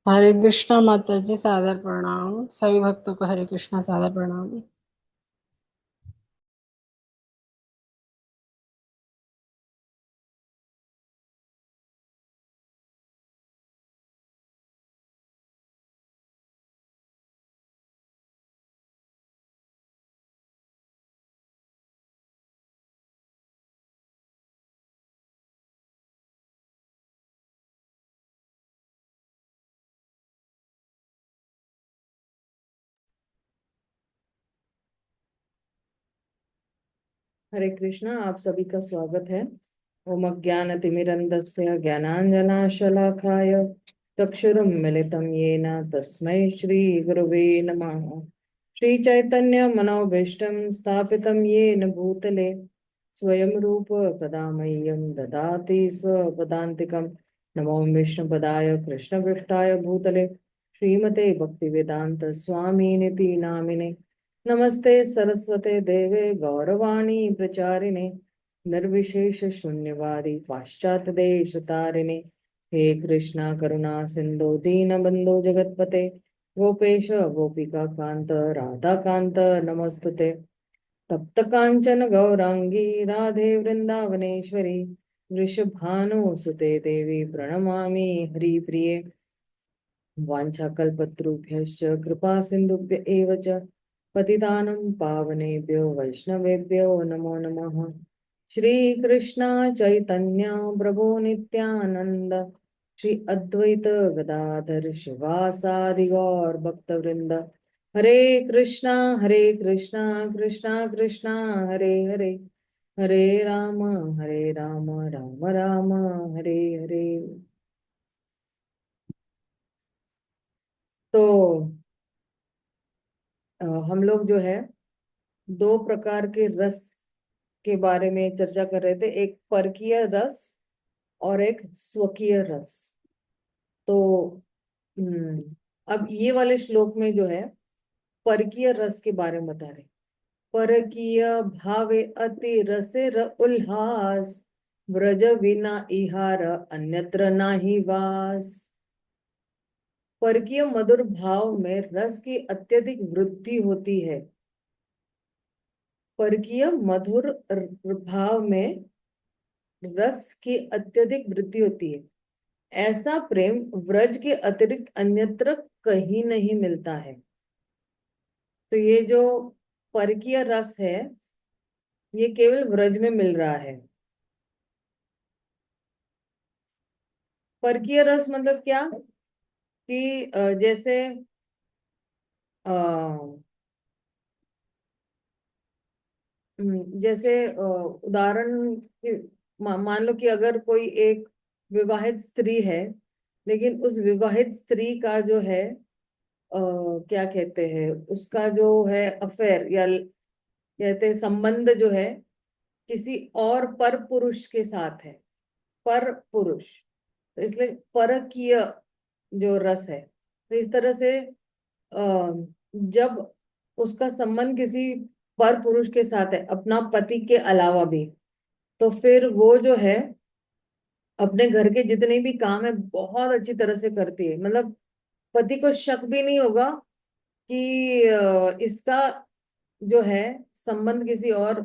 हरे कृष्णा माता जी, सादर प्रणाम। सभी भक्तों को हरे कृष्णा सादर प्रणाम। हरे कृष्णा। आप सभी का स्वागत है। ओम अज्ञानतिमिरन्धस्य ज्ञानाञ्जनाशलाकाय चक्षुरुन्मिलितं येन तस्मै श्रीगुरवे नमः। श्रीचैतन्यमनोभीष्टं स्थापितं येन भूतले स्वयं रूप कदा मह्यं ददाति स्वपदान्तिकं। नमो विष्णुपदाय कृष्णपृष्ठाय भूतले श्रीमते भक्तिवेदान्त स्वामिनिति नामिने। नमस्ते सरस्वते देवे गौरवाणी प्रचारिणे निर्विशेष शून्यवादी पाश्चात्य देश तारिणे। हे कृष्णा करुणा सिंधु दीनबंधु जगतपते गोपेश गोपिका कांत राधा कांत नमस्तुते। तप्त कांचन गौरांगी राधे वृंदावनेश्वरी वृषभानुसुते देवी प्रणमामि हरिप्रिये। वाञ्छाकल्पतरुभ्यश्च कृपा सिन्धुभ्य एव च पतितानं पावनेभ्यो वैष्णवेभ्यो नमो नमः। श्रीकृष्ण चैतन्य प्रभु नित्यानंद श्री अद्वैत गदाधर शिवासादि गौर भक्तवृंद। हरे कृष्णा कृष्णा कृष्णा हरे हरे, हरे राम राम राम हरे हरे। तो हम लोग जो है दो प्रकार के रस के बारे में चर्चा कर रहे थे, एक परकीय रस और एक स्वकीय रस। तो अब ये वाले श्लोक में जो है परकीय रस के बारे में बता रहे। परकीय भावे अति रसे उल्हास व्रज विना इहार अन्यत्र नाही वास। परकीय मधुर भाव में रस की अत्यधिक वृद्धि होती है। परकीय मधुर भाव में रस की अत्यधिक वृद्धि होती है। ऐसा प्रेम व्रज के अतिरिक्त अन्यत्र कहीं नहीं मिलता है। तो ये जो परकीय रस है ये केवल व्रज में मिल रहा है। परकीय रस मतलब क्या कि जैसे अ, जैसे उदाहरण मान लो कि अगर कोई एक विवाहित स्त्री है, लेकिन उस विवाहित स्त्री का जो है क्या कहते हैं, उसका जो है अफेयर या कहते हैं संबंध जो है किसी और पर पुरुष के साथ है। पर पुरुष, तो इसलिए परकीय जो रस है। तो इस तरह से जब उसका संबंध किसी पर पुरुष के साथ है अपना पति के अलावा भी, तो फिर वो जो है अपने घर के जितने भी काम है बहुत अच्छी तरह से करती है। मतलब पति को शक भी नहीं होगा कि इसका जो है संबंध किसी और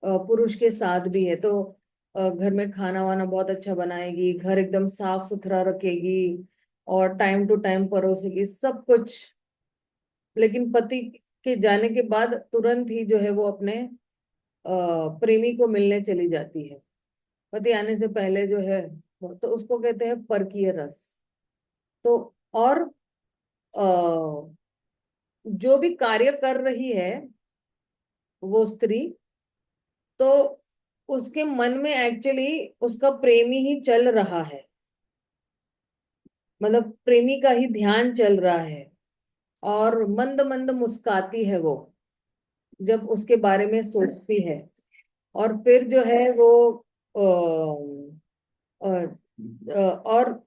पुरुष के साथ भी है। तो घर में खाना वाना बहुत अच्छा बनाएगी, घर एकदम साफ सुथरा रखेगी और टाइम टू टाइम परोसेगी सब कुछ। लेकिन पति के जाने के बाद तुरंत ही जो है वो अपने प्रेमी को मिलने चली जाती है, पति आने से पहले जो है। तो उसको कहते हैं परकीय रस। तो और जो भी कार्य कर रही है वो स्त्री, तो उसके मन में एक्चुअली उसका प्रेमी ही चल रहा है। मतलब प्रेमी का ही ध्यान चल रहा है और मंद मंद मुस्काती है वो जब उसके बारे में सोचती है। और फिर जो है वो अ, और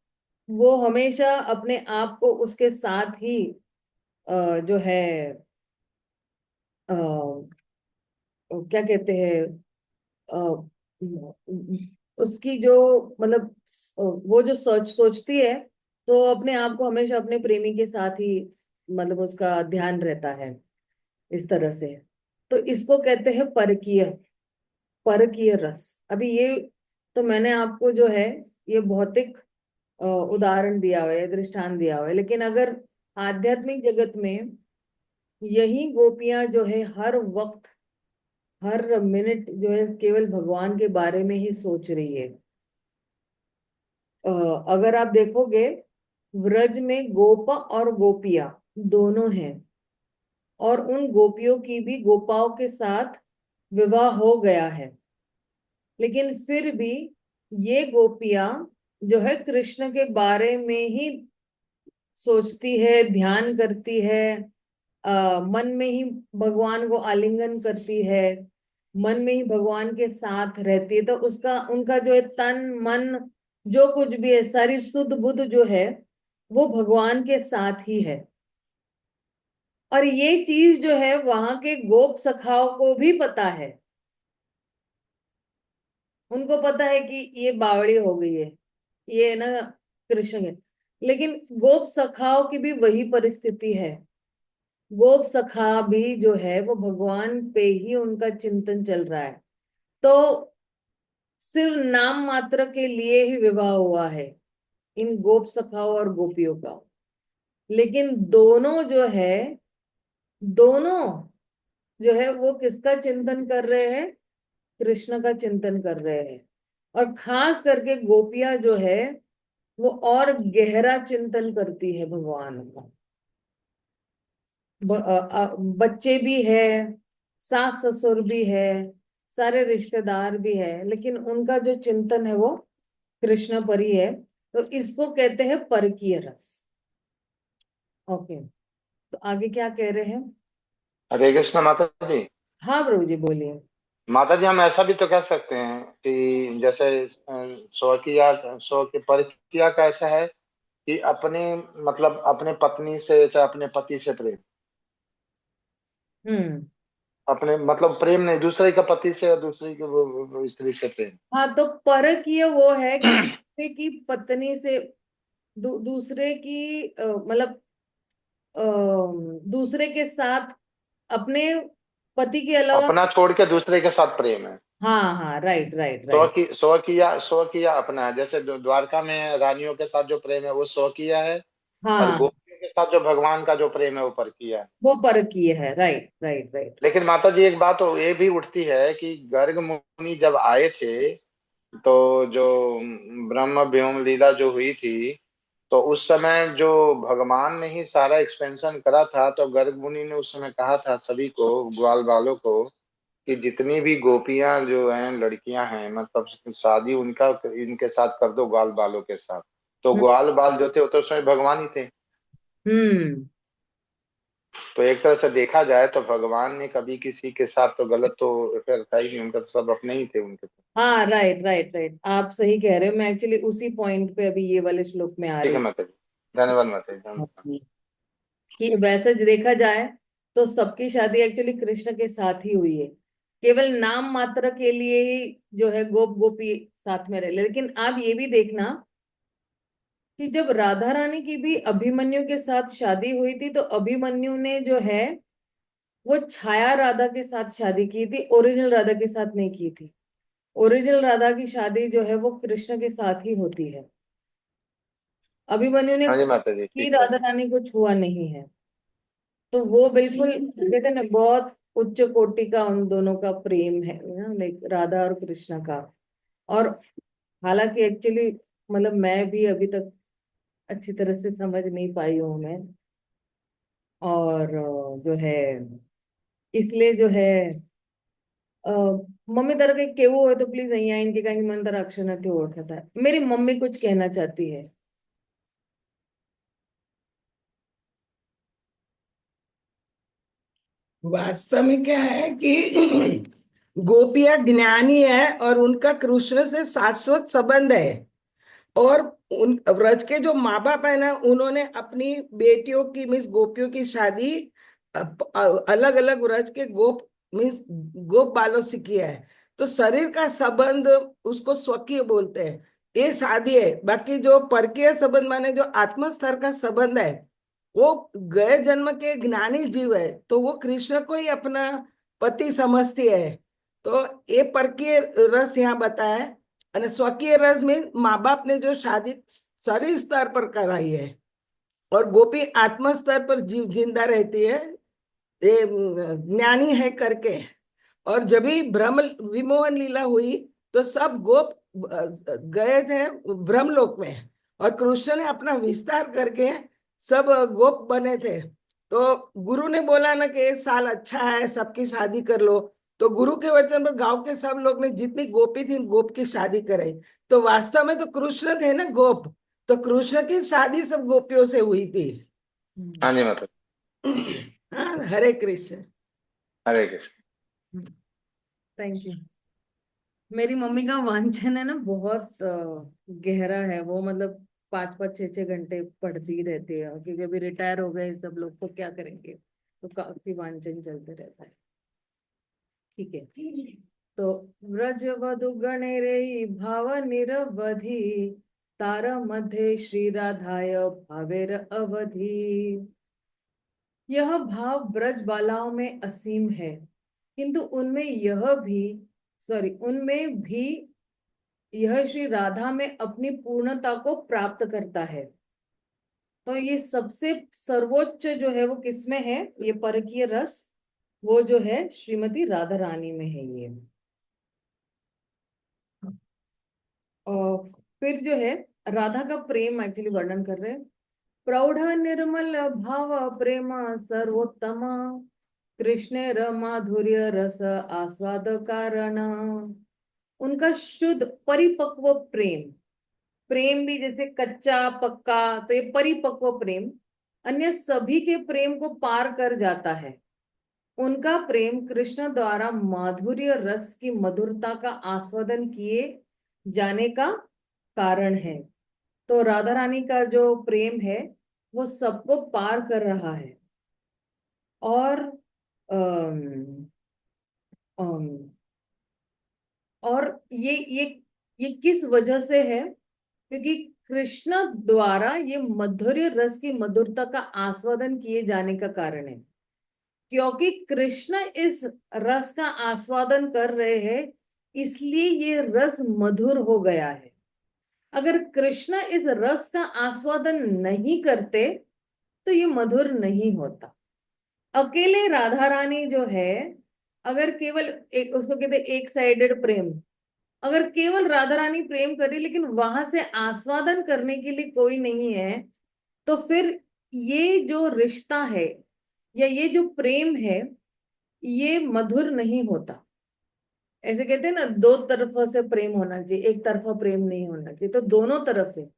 वो हमेशा अपने आप को उसके साथ ही जो है अ, क्या कहते हैं, अ, उसकी जो मतलब वो जो सोचती है तो अपने आप को हमेशा अपने प्रेमी के साथ ही मतलब उसका ध्यान रहता है, इस तरह से। तो इसको कहते हैं परकीय, परकीय रस। अभी ये तो मैंने आपको जो है ये भौतिक उदाहरण दिया हुआ है, दृष्टांत दिया हुआ है, लेकिन अगर आध्यात्मिक जगत में यही गोपियां जो है हर वक्त हर मिनट जो है केवल भगवान के बारे में ही सोच रही है। अगर आप देखोगे, व्रज में गोप और गोपियां दोनों हैं, और उन गोपियों की भी गोपाओं के साथ विवाह हो गया है, लेकिन फिर भी ये गोपियां जो है कृष्ण के बारे में ही सोचती है, ध्यान करती है, मन में ही भगवान को आलिंगन करती है, मन में ही भगवान के साथ रहती है। तो उसका उनका जो है तन मन जो कुछ भी है, सारी सुध बुध जो है वो भगवान के साथ ही है। और ये चीज जो है वहां के गोप सखाओं को भी पता है। उनको पता है कि ये बावड़ी हो गई है, ये है ना कृष्ण है। लेकिन गोप सखाओं की भी वही परिस्थिति है। गोप सखा भी जो है वो भगवान पे ही उनका चिंतन चल रहा है। तो सिर्फ नाम मात्र के लिए ही विवाह हुआ है इन गोप सखाओं और गोपियों का, लेकिन दोनों जो है, दोनों जो है वो किसका चिंतन कर रहे हैं? कृष्ण का चिंतन कर रहे हैं। और खास करके गोपियां जो है वो और गहरा चिंतन करती है भगवान का। बच्चे भी है, सास ससुर भी है, सारे रिश्तेदार भी है, लेकिन उनका जो चिंतन है वो कृष्ण पर ही है। तो इसको कहते हैं परकीय रस। ओके, तो आगे क्या कह रहे हैं? हरे कृष्ण माता जी। हाँ प्रभु जी बोलिए। माता जी, हम ऐसा भी तो कह सकते हैं कि जैसे स्व की परिक्रिया का ऐसा है कि अपने मतलब अपने पत्नी से चाहे अपने पति से प्रेम, हम्म। अपने मतलब प्रेम नहीं, दूसरे का पति से और दूसरी के वो स्त्री से प्रेम। हाँ, तो परकीय वो है कि दूसरे की पत्नी से दूसरे की मतलब अ, दूसरे के साथ अपने पति के अलावा। अपना छोड़ के दूसरे के साथ प्रेम है। हाँ हाँ, राइट राइट राइट। स्व किया अपना है। जैसे द्वारका में रानियों के साथ जो प्रेम है वो स्व किया है, और हाँ, गोपियों के साथ जो भगवान का जो प्रेम है वो पर किया है। वो परकीय है, राइट राइट राइट। लेकिन माता जी एक बात ये भी उठती है कि गर्ग मुनि जब आए थे, तो जो ब्रह्म व्योम लीला जो हुई थी, तो उस समय जो भगवान ने ही सारा एक्सपेंशन करा था, तो गर्ग मुनि ने उस समय कहा था सभी को, ग्वाल बालों को, कि जितनी भी गोपियां जो हैं, लड़कियां हैं, मतलब शादी उनका इनके साथ कर दो, ग्वाल बालों के साथ। तो ग्वाल बाल जो थे वो तो उसमें भगवान ही थे। हम्म। तो एक तरह से देखा जाए तो भगवान ने कभी किसी के साथ तो गलत तो फिर था ही नहीं, उनका तो सब अपने ही थे उनके तो। हाँ, राइट राइट राइट, आप सही कह रहे हो। मैं एक्चुअली उसी पॉइंट पे अभी ये वाले श्लोक में आ ठीक है रही माता जी, धन्यवाद माता जी, धन्यवाद। हूँ कि वैसे देखा जाए तो सबकी शादी एक्चुअली कृष्ण के साथ ही हुई है। केवल नाम मात्र के लिए ही जो है गोप गोपी साथ में रहे। लेकिन आप ये भी देखना कि जब राधा रानी की भी अभिमन्यु के साथ शादी हुई थी, तो अभिमन्यु ने जो है वो छाया राधा के साथ शादी की थी, ओरिजिनल राधा के साथ नहीं की थी। ओरिजिनल राधा की शादी जो है वो कृष्ण के साथ ही होती है। अभिमन्यु ने हाँ जी माता जी, ही ठीक है। राधा रानी को छुआ नहीं है। तो वो बिल्कुल कहते हैं ना, बहुत उच्च कोटि का उन दोनों का प्रेम है ना, लाइक राधा और कृष्ण का। और हालांकि एक्चुअली मतलब मैं भी अभी तक अच्छी तरह से समझ नहीं पाई हूँ मैं। और जो है इसलिए जो है मम्मी तरह के केवो है तो प्लीज અહીંયા इनके कहीं मन तरह अक्षर નથી ओळखता है। मेरी मम्मी कुछ कहना चाहती है। वास्तव में क्या है कि गोपियां ज्ञानी है और उनका कृष्ण से शाश्वत संबंध है। और उन व्रज के जो माँ बाप है ना, उन्होंने अपनी बेटियों की मीन्स गोपियों की शादी अलग अलग व्रज के गोप मीन्स गोप बालों से किया है। तो शरीर का संबंध उसको स्वकीय बोलते हैं। ये शादी है। बाकी जो परकीय संबंध माने जो आत्म स्तर का संबंध है, वो गए जन्म के ज्ञानी जीव है, तो वो कृष्ण को ही अपना पति समझती है। तो ये परकीय रस यहाँ बताया है। और स्वकीय रस में माँ बाप ने जो शादी शरीर स्तर पर कराई है, और गोपी आत्म स्तर पर जिंदा रहती है, ये ज्ञानी है करके। और जब भी ब्रह्म विमोहन लीला हुई तो सब गोप गए थे ब्रह्मलोक में, और कृष्ण ने अपना विस्तार करके सब गोप बने थे। तो गुरु ने बोला ना कि इस साल अच्छा है, सबकी शादी कर लो। तो गुरु के वचन पर गांव के सब लोग ने, जितनी गोपी थी, गोप की शादी कराई। तो वास्तव में तो कृष्ण थे ना गोप, तो कृष्ण की शादी सब गोपियों से हुई थी। हाँ जी माता। हाँ, हरे कृष्ण। हरे कृष्ण। Thank you. मेरी मम्मी का वांछन है ना बहुत गहरा है, वो मतलब 5-5 6-6 घंटे पढ़ती रहती है, क्योंकि अभी रिटायर हो गए सब लोग तो क्या करेंगे, तो काफी वांछन चलते रहता है। ठीक है, तो व्रज वधु गणेरे भाव निरवधि, तार मध्य श्री राधाय भावेर अवधि। यह भाव ब्रज बालाओं में असीम है, किंतु उनमें भी यह श्री राधा में अपनी पूर्णता को प्राप्त करता है। तो ये सबसे सर्वोच्च जो है वो किसमें है, ये परकीय रस, वो जो है श्रीमती राधा रानी में है ये। और फिर जो है राधा का प्रेम एक्चुअली वर्णन कर रहे हैं। प्रौढ़ निर्मल भाव प्रेम सर्वोत्तम, कृष्ण माधुर्य रस आस्वाद कारण। उनका शुद्ध परिपक्व प्रेम, प्रेम भी जैसे कच्चा पक्का, तो ये परिपक्व प्रेम अन्य सभी के प्रेम को पार कर जाता है। उनका प्रेम कृष्ण द्वारा माधुर्य रस की मधुरता का आस्वादन किए जाने का कारण है। तो राधा रानी का जो प्रेम है वो सबको पार कर रहा है। और अम, अम, और ये किस वजह से है, क्योंकि कृष्ण द्वारा ये माधुर्य रस की मधुरता का आस्वादन किए जाने का कारण है। क्योंकि कृष्ण इस रस का आस्वादन कर रहे हैं, इसलिए ये रस मधुर हो गया है। अगर कृष्ण इस रस का आस्वादन नहीं करते तो ये मधुर नहीं होता। अकेले राधा रानी जो है, अगर केवल एक, उसको कहते एक साइडेड प्रेम, अगर केवल राधा रानी प्रेम करे लेकिन वहां से आस्वादन करने के लिए कोई नहीं है, तो फिर ये जो रिश्ता है या ये जो प्रेम है ये मधुर नहीं होता। ऐसे कहते हैं ना, दो तरफा से प्रेम होना चाहिए, एक तरफा प्रेम नहीं होना चाहिए, तो दोनों तरफ से।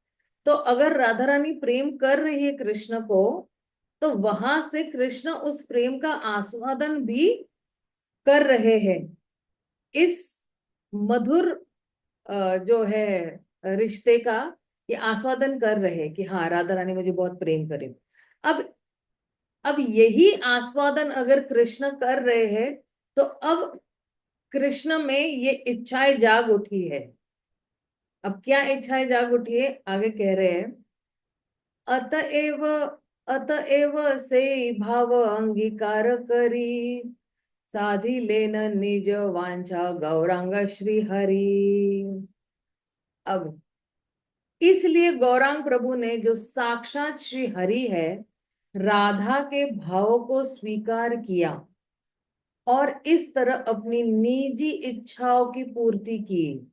तो अगर राधा रानी प्रेम कर रही है कृष्ण को, तो वहां से कृष्ण उस प्रेम का आस्वादन भी कर रहे हैं। इस मधुर जो है रिश्ते का ये आस्वादन कर रहे हैं कि हाँ राधा रानी मुझे बहुत प्रेम करे। अब अब यही आस्वादन अगर कृष्ण कर रहे हैं, तो अब कृष्ण में ये इच्छाएं जाग उठी है। अब क्या इच्छाएं जाग उठी है, आगे कह रहे हैं, अतएव अतएव से भाव अंगीकार करी, साधी लेन निज वांछा गौरांग श्री हरि। अब इसलिए गौरांग प्रभु ने, जो साक्षात श्री हरि है, राधा के भाव को स्वीकार किया और इस तरह अपनी निजी इच्छाओं की पूर्ति की।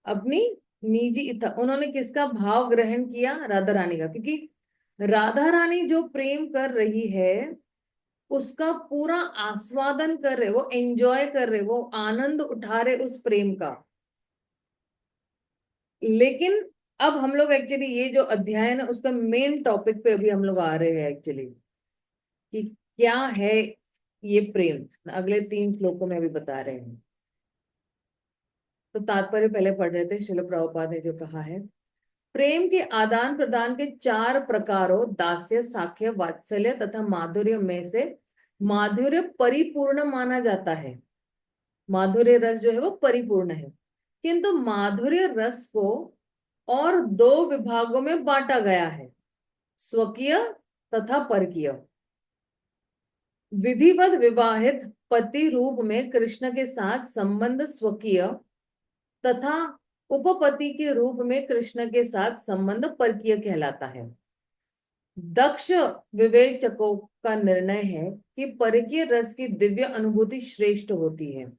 अपनी निजी इच्छा, उन्होंने किसका भाव ग्रहण किया, राधा रानी का। क्योंकि राधा रानी जो प्रेम कर रही है उसका पूरा आस्वादन कर रहे, वो एंजॉय कर रहे, वो आनंद उठा रहे उस प्रेम का। लेकिन अब हम लोग एक्चुअली ये जो अध्याय है ना, उसका मेन टॉपिक पे अभी हम लोग आ रहे हैं एक्चुअली, कि क्या है ये प्रेम। अगले 3 श्लोकों में अभी बता रहे हैं। तो तात्पर्य पहले पढ़ रहे थे, श्रील प्रभुपाद ने जो कहा है, प्रेम के आदान प्रदान के 4 प्रकारों दास्य, साख्य, वात्सल्य तथा माधुर्य में से माधुर्य परिपूर्ण माना जाता है। माधुर्य रस जो है वो परिपूर्ण है। किंतु माधुर्य रस को और दो विभागों में बांटा गया है, स्वकीय तथा परकीय। विधिवत विवाहित पति रूप में कृष्ण के साथ संबंध स्वकीय तथा उपपति के रूप में कृष्ण के साथ संबंध परकीय कहलाता है। दक्ष विवेचकों का निर्णय है कि परकीय रस की दिव्य अनुभूति श्रेष्ठ होती है।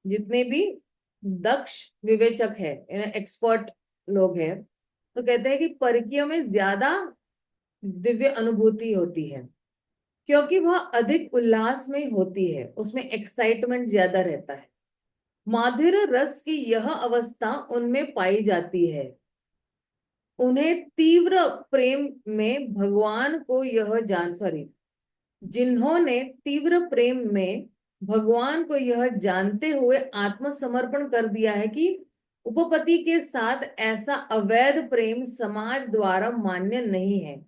जितने भी दक्ष विवेचक है, एक्सपर्ट लोग हैं, तो कहते हैं कि परकीय में ज्यादा दिव्य अनुभूति होती है, क्योंकि वह अधिक उल्लास में होती है, उसमें एक्साइटमेंट ज्यादा रहता है। माधुर्य रस की यह अवस्था उनमें पाई जाती है। उन्हें तीव्र प्रेम में भगवान को जिन्होंने तीव्र प्रेम में भगवान को यह जानते हुए आत्मसमर्पण कर दिया है कि उपपति के साथ ऐसा अवैध प्रेम समाज द्वारा मान्य नहीं है।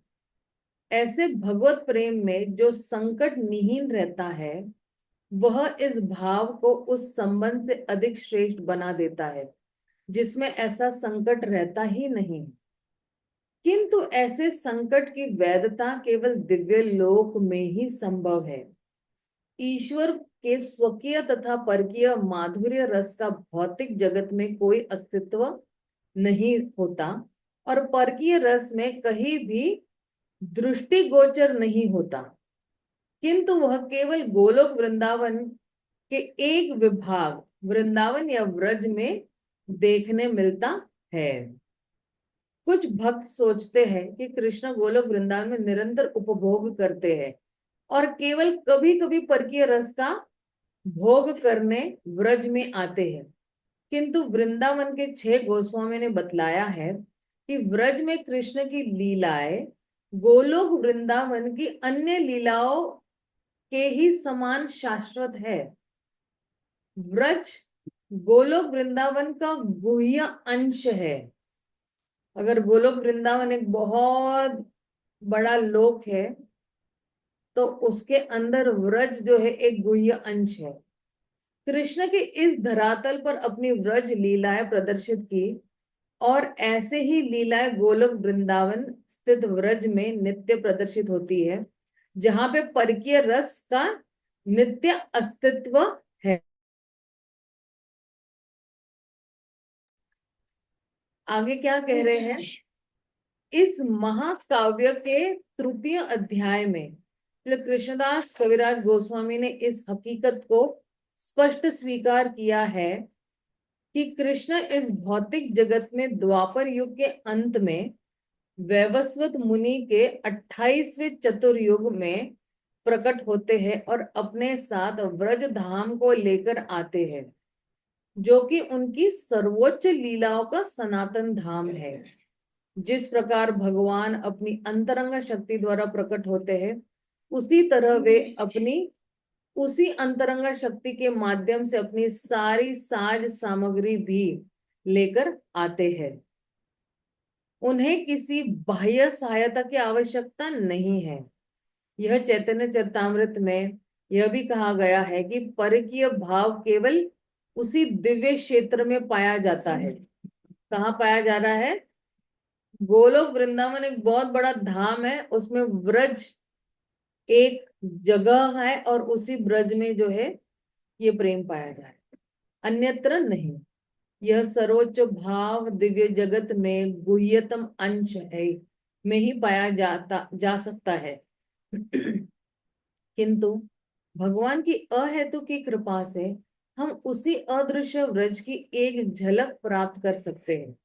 ऐसे भगवत प्रेम में जो संकट निहीन रहता है, वह इस भाव को उस संबंध से अधिक श्रेष्ठ बना देता है जिसमें ऐसा संकट रहता ही नहीं। किंतु ऐसे संकट की वैधता केवल दिव्य लोक में ही संभव है। ईश्वर के स्वकीय तथा परकीय माधुर्य रस का भौतिक जगत में कोई अस्तित्व नहीं होता और परकीय रस में कहीं भी दृष्टिगोचर नहीं होता, किंतु वह केवल गोलोक वृंदावन के एक विभाग वृंदावन या व्रज में देखने मिलता है। कुछ भक्त सोचते हैं कि कृष्ण गोलोक वृंदावन में निरंतर उपभोग करते हैं और केवल कभी कभी परकीय रस का भोग करने व्रज में आते हैं, किंतु वृंदावन के 6 गोस्वामी ने बतलाया है कि व्रज में कृष्ण की लीलाएं गोलोक वृंदावन की अन्य लीलाओं के ही समान शाश्वत है। व्रज गोलोक वृंदावन का गुह्य अंश है। अगर गोलोक वृंदावन एक बहुत बड़ा लोक है, तो उसके अंदर व्रज जो है एक गुह्य अंश है। कृष्ण के इस धरातल पर अपनी व्रज लीलाएं प्रदर्शित की और ऐसे ही लीलाएं गोलोक वृंदावन स्थित व्रज में नित्य प्रदर्शित होती है, जहां पे परकीय रस का नित्य अस्तित्व है। आगे क्या कह रहे हैं? इस महाकाव्य के तृतीय अध्याय में कृष्णदास कविराज गोस्वामी ने इस हकीकत को स्पष्ट स्वीकार किया है कि कृष्ण इस भौतिक जगत में द्वापर युग के अंत में वैवस्वत मुनि के 28वें चतुर्युग में प्रकट होते हैं और अपने साथ व्रज धाम को लेकर आते हैं, जो कि उनकी सर्वोच्च लीलाओं का सनातन धाम है। जिस प्रकार भगवान अपनी अंतरंग शक्ति द्वारा प्रकट होते हैं, उसी तरह वे अपनी उसी अंतरंग शक्ति के माध्यम से अपनी सारी साज सामग्री भी लेकर आते हैं। उन्हें किसी बाह्य सहायता की आवश्यकता नहीं है। यह चैतन्य चरितामृत में यह भी कहा गया है कि परकीय भाव केवल उसी दिव्य क्षेत्र में पाया जाता है। कहाँ पाया जा रहा है? गोलोक वृंदावन एक बहुत बड़ा धाम है, उसमें व्रज एक जगह है और उसी ब्रज में जो है ये प्रेम पाया जा रहा है, अन्यत्र नहीं। यह सर्वोच्च भाव दिव्य जगत में गुह्यतम अंश है में ही पाया जा सकता है। किंतु भगवान की अहेतु की कृपा से हम उसी अदृश्य व्रज की एक झलक प्राप्त कर सकते हैं।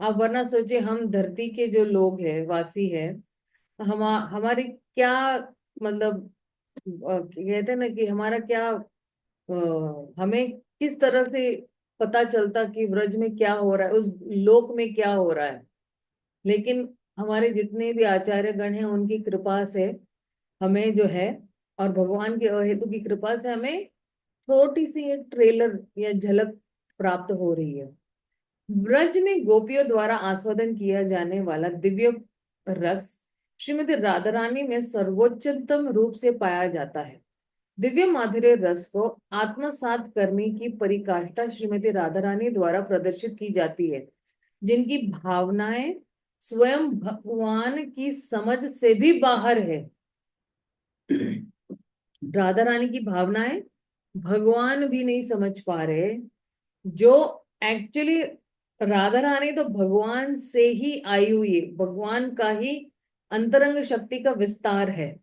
आप वरना सोचिए, हम धरती के जो लोग हैं, वासी है, हमारी क्या मतलब कहते हैं ना कि हमारा क्या हमें किस तरह से पता चलता कि व्रज में क्या हो रहा है, उस लोक में क्या हो रहा है। लेकिन हमारे जितने भी आचार्य गण हैं, उनकी कृपा से हमें जो है, और भगवान के अहेतु की कृपा से हमें छोटी सी एक ट्रेलर या झलक प्राप्त हो रही है। ब्रज में गोपियों द्वारा आस्वादन किया जाने वाला दिव्य रस श्रीमती राधा रानी में सर्वोच्चतम रूप से पाया जाता है। दिव्य माधुर्य रस को आत्मसात करने की परिकाष्ठा श्रीमती राधा रानी द्वारा प्रदर्शित की जाती है, जिनकी भावनाएं स्वयं भगवान की समझ से भी बाहर है। राधा रानी की भावनाएं भगवान भी नहीं समझ पा रहे, जो एक्चुअली राधा रानी तो भगवान से ही आई हुई है, भगवान का ही अंतरंग शक्ति का विस्तार है।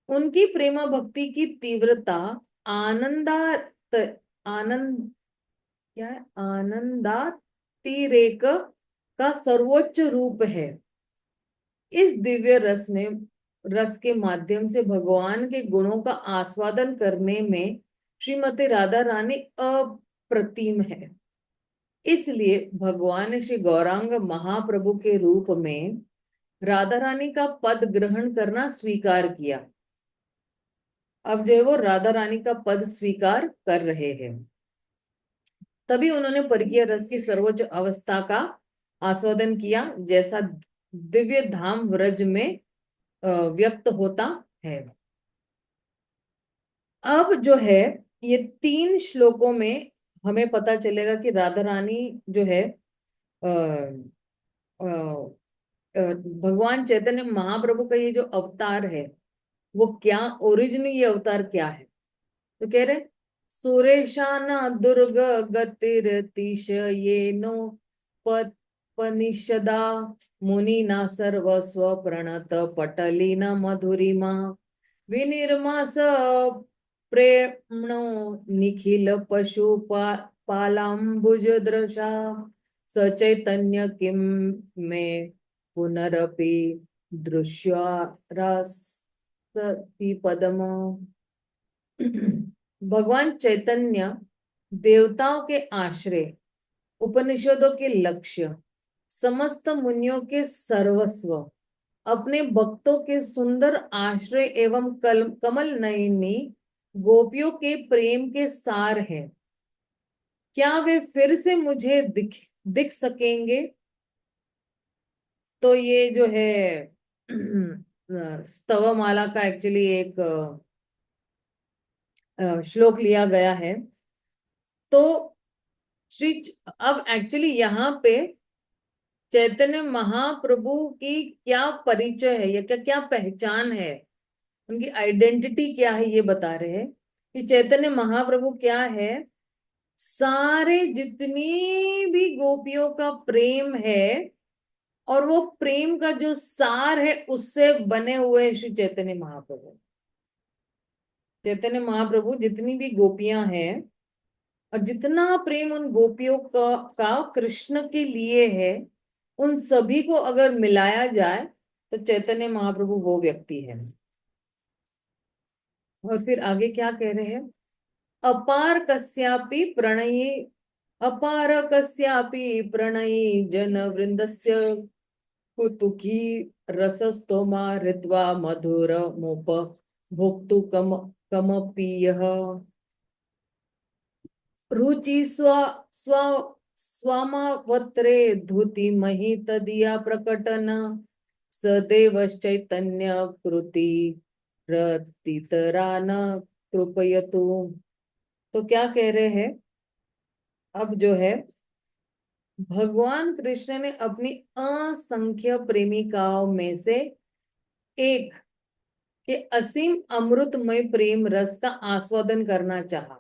उनकी प्रेमा भक्ति की तीव्रता आनंदात आनंद क्या है, आनंदातिरेक का सर्वोच्च रूप है। इस दिव्य रस के माध्यम से भगवान के गुणों का आस्वादन करने में श्रीमती राधा रानी अप्रतिम है। इसलिए भगवान ने श्री गौरांग महाप्रभु के रूप में राधा रानी का पद ग्रहण करना स्वीकार किया। अब जो है वो राधा रानी का पद स्वीकार कर रहे हैं। तभी उन्होंने परकीय रस की सर्वोच्च अवस्था का आस्वादन किया, जैसा दिव्य धाम व्रज में व्यक्त होता है। अब जो है ये 3 श्लोकों में हमें पता चलेगा कि राधा रानी जो है भगवान चैतन्य महाप्रभु का ये जो अवतार है वो क्या, ओरिजिनल ये अवतार क्या है। तो कह रहे सुरेशाना दुर्ग गतिरतिशयेनो पनिषदा मुनिना सर्वस्व प्रणत पटलीन मधुरिमा विनिर्मास प्रेमणो निखिल पशु पालाम्बुज दृशा सचैतन्य किम में पुनरपि दृश्यारसति पदम। भगवान चैतन्य देवताओं के आश्रय, उपनिषदों के लक्ष्य, समस्त मुनियों के सर्वस्व, अपने भक्तों के सुंदर आश्रय एवं कमल नयनी गोपियों के प्रेम के सार है। क्या वे फिर से मुझे दिख सकेंगे? तो ये जो है स्तवमाला का एक्चुअली एक श्लोक लिया गया है। तो श्री अब एक्चुअली यहाँ पे चैतन्य महाप्रभु की क्या परिचय है या क्या क्या पहचान है, उनकी आइडेंटिटी क्या है, ये बता रहे हैं कि चैतन्य महाप्रभु क्या है। सारे जितनी भी गोपियों का प्रेम है और वो प्रेम का जो सार है उससे बने हुए श्री चैतन्य महाप्रभु। चैतन्य महाप्रभु जितनी भी गोपियां हैं और जितना प्रेम उन गोपियों का कृष्ण के लिए है, उन सभी को अगर मिलाया जाए तो चैतन्य महाप्रभु वो व्यक्ति है। और फिर आगे क्या कह रहे हैं, अपार कस्यापि प्रणयी जन वृंदस्य कुतुकी रसस्तोमा ऋत्वा मधुर मोप भोक्तु कमपि यः रुचि स्वामावत्रे धुति मही तदिया प्रकटन सदैव चैतन्य कृति रतितरा न कृपयतु। तो क्या कह रहे हैं, अब जो है भगवान कृष्ण ने अपनी असंख्य प्रेमिकाओं में से एक के असीम अमृतमय प्रेम रस का आस्वादन करना चाहा।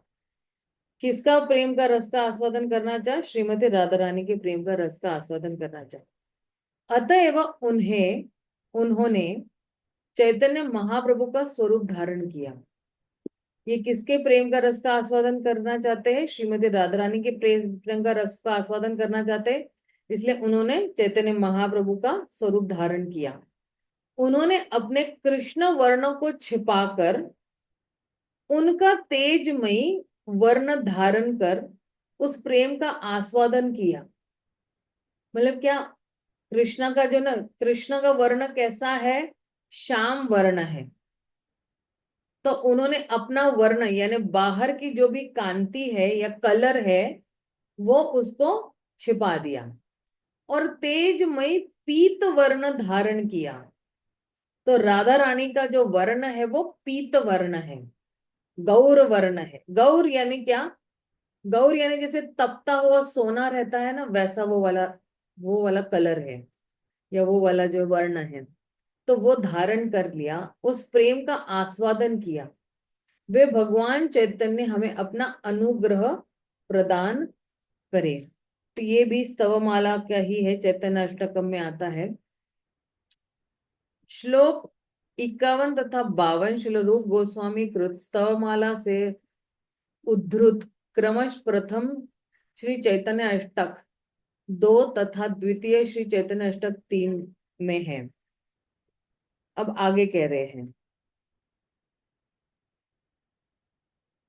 किसका प्रेम का रस का आस्वादन करना चाहा? श्रीमती राधा रानी के प्रेम का रस का आस्वादन करना चाहा। अतएव उन्होंने चैतन्य महाप्रभु का स्वरूप धारण किया। ये किसके प्रेम का रस का आस्वादन करना चाहते हैं? श्रीमती राधा रानी के प्रेम का रस का आस्वादन करना चाहते हैं, इसलिए उन्होंने चैतन्य महाप्रभु का स्वरूप धारण किया। उन्होंने अपने कृष्ण वर्ण को छिपाकर उनका तेजमयी वर्ण धारण कर उस प्रेम का आस्वादन किया। मतलब क्या, कृष्ण का जो ना, कृष्ण का वर्ण कैसा है? श्याम वर्ण है। तो उन्होंने अपना वर्ण यानी बाहर की जो भी कांति है या कलर है वो उसको छिपा दिया और तेजमयी पीत वर्ण धारण किया। तो राधा रानी का जो वर्ण है वो पीत वर्ण है। गौर वर्ण है। गौर यानी क्या? गौर यानी जैसे तपता हुआ सोना रहता है ना, वैसा वो वाला कलर है, या वो वाला जो वर्ण है। तो वो धारण कर लिया, उस प्रेम का आस्वादन किया। वे भगवान चैतन्य हमें अपना अनुग्रह प्रदान करे। तो ये भी स्तवमाला का ही है, चैतन्य अष्टकम में आता है। श्लोक 51 तथा 52 श्रील रूप गोस्वामी कृत स्तवमाला से उद्धृत क्रमश प्रथम श्री चैतन्य अष्टक 2 तथा द्वितीय श्री चैतन्य अष्टक 3 में है। अब आगे कह रहे हैं,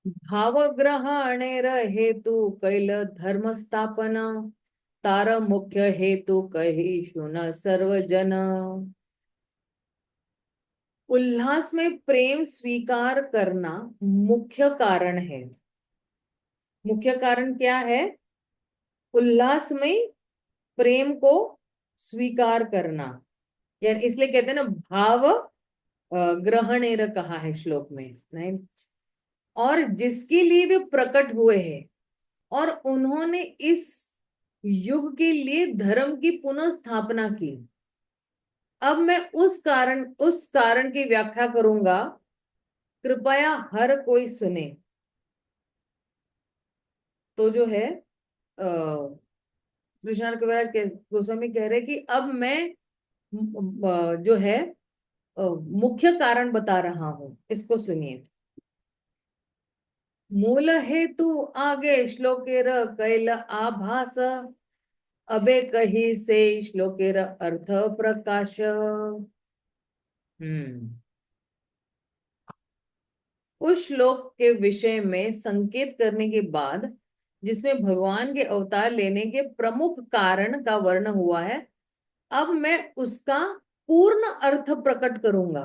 भावग्रहणेर हेतु कैल धर्म स्थापना, तार मुख्य हेतु कहिशु न सर्वजन। उल्लास में प्रेम स्वीकार करना मुख्य कारण है। मुख्य कारण क्या है? उल्लास में प्रेम को स्वीकार करना, यानी इसलिए कहते हैं ना भाव ग्रहणेर कहा है श्लोक में, नहीं? और जिसके लिए वे प्रकट हुए हैं और उन्होंने इस युग के लिए धर्म की पुनः स्थापना की। अब मैं उस कारण की व्याख्या करूंगा, कृपया हर कोई सुने। तो जो है कृष्ण कविराज गोस्वामी कह रहे कि अब मैं जो है मुख्य कारण बता रहा हूं, इसको सुनिए। मूल हेतु आगे श्लोकेर कैल आभास, अबे कही से श्लोकेर अर्थ प्रकाश। उस श्लोक के विषय में संकेत करने के बाद, जिसमें भगवान के अवतार लेने के प्रमुख कारण का वर्णन हुआ है, अब मैं उसका पूर्ण अर्थ प्रकट करूंगा।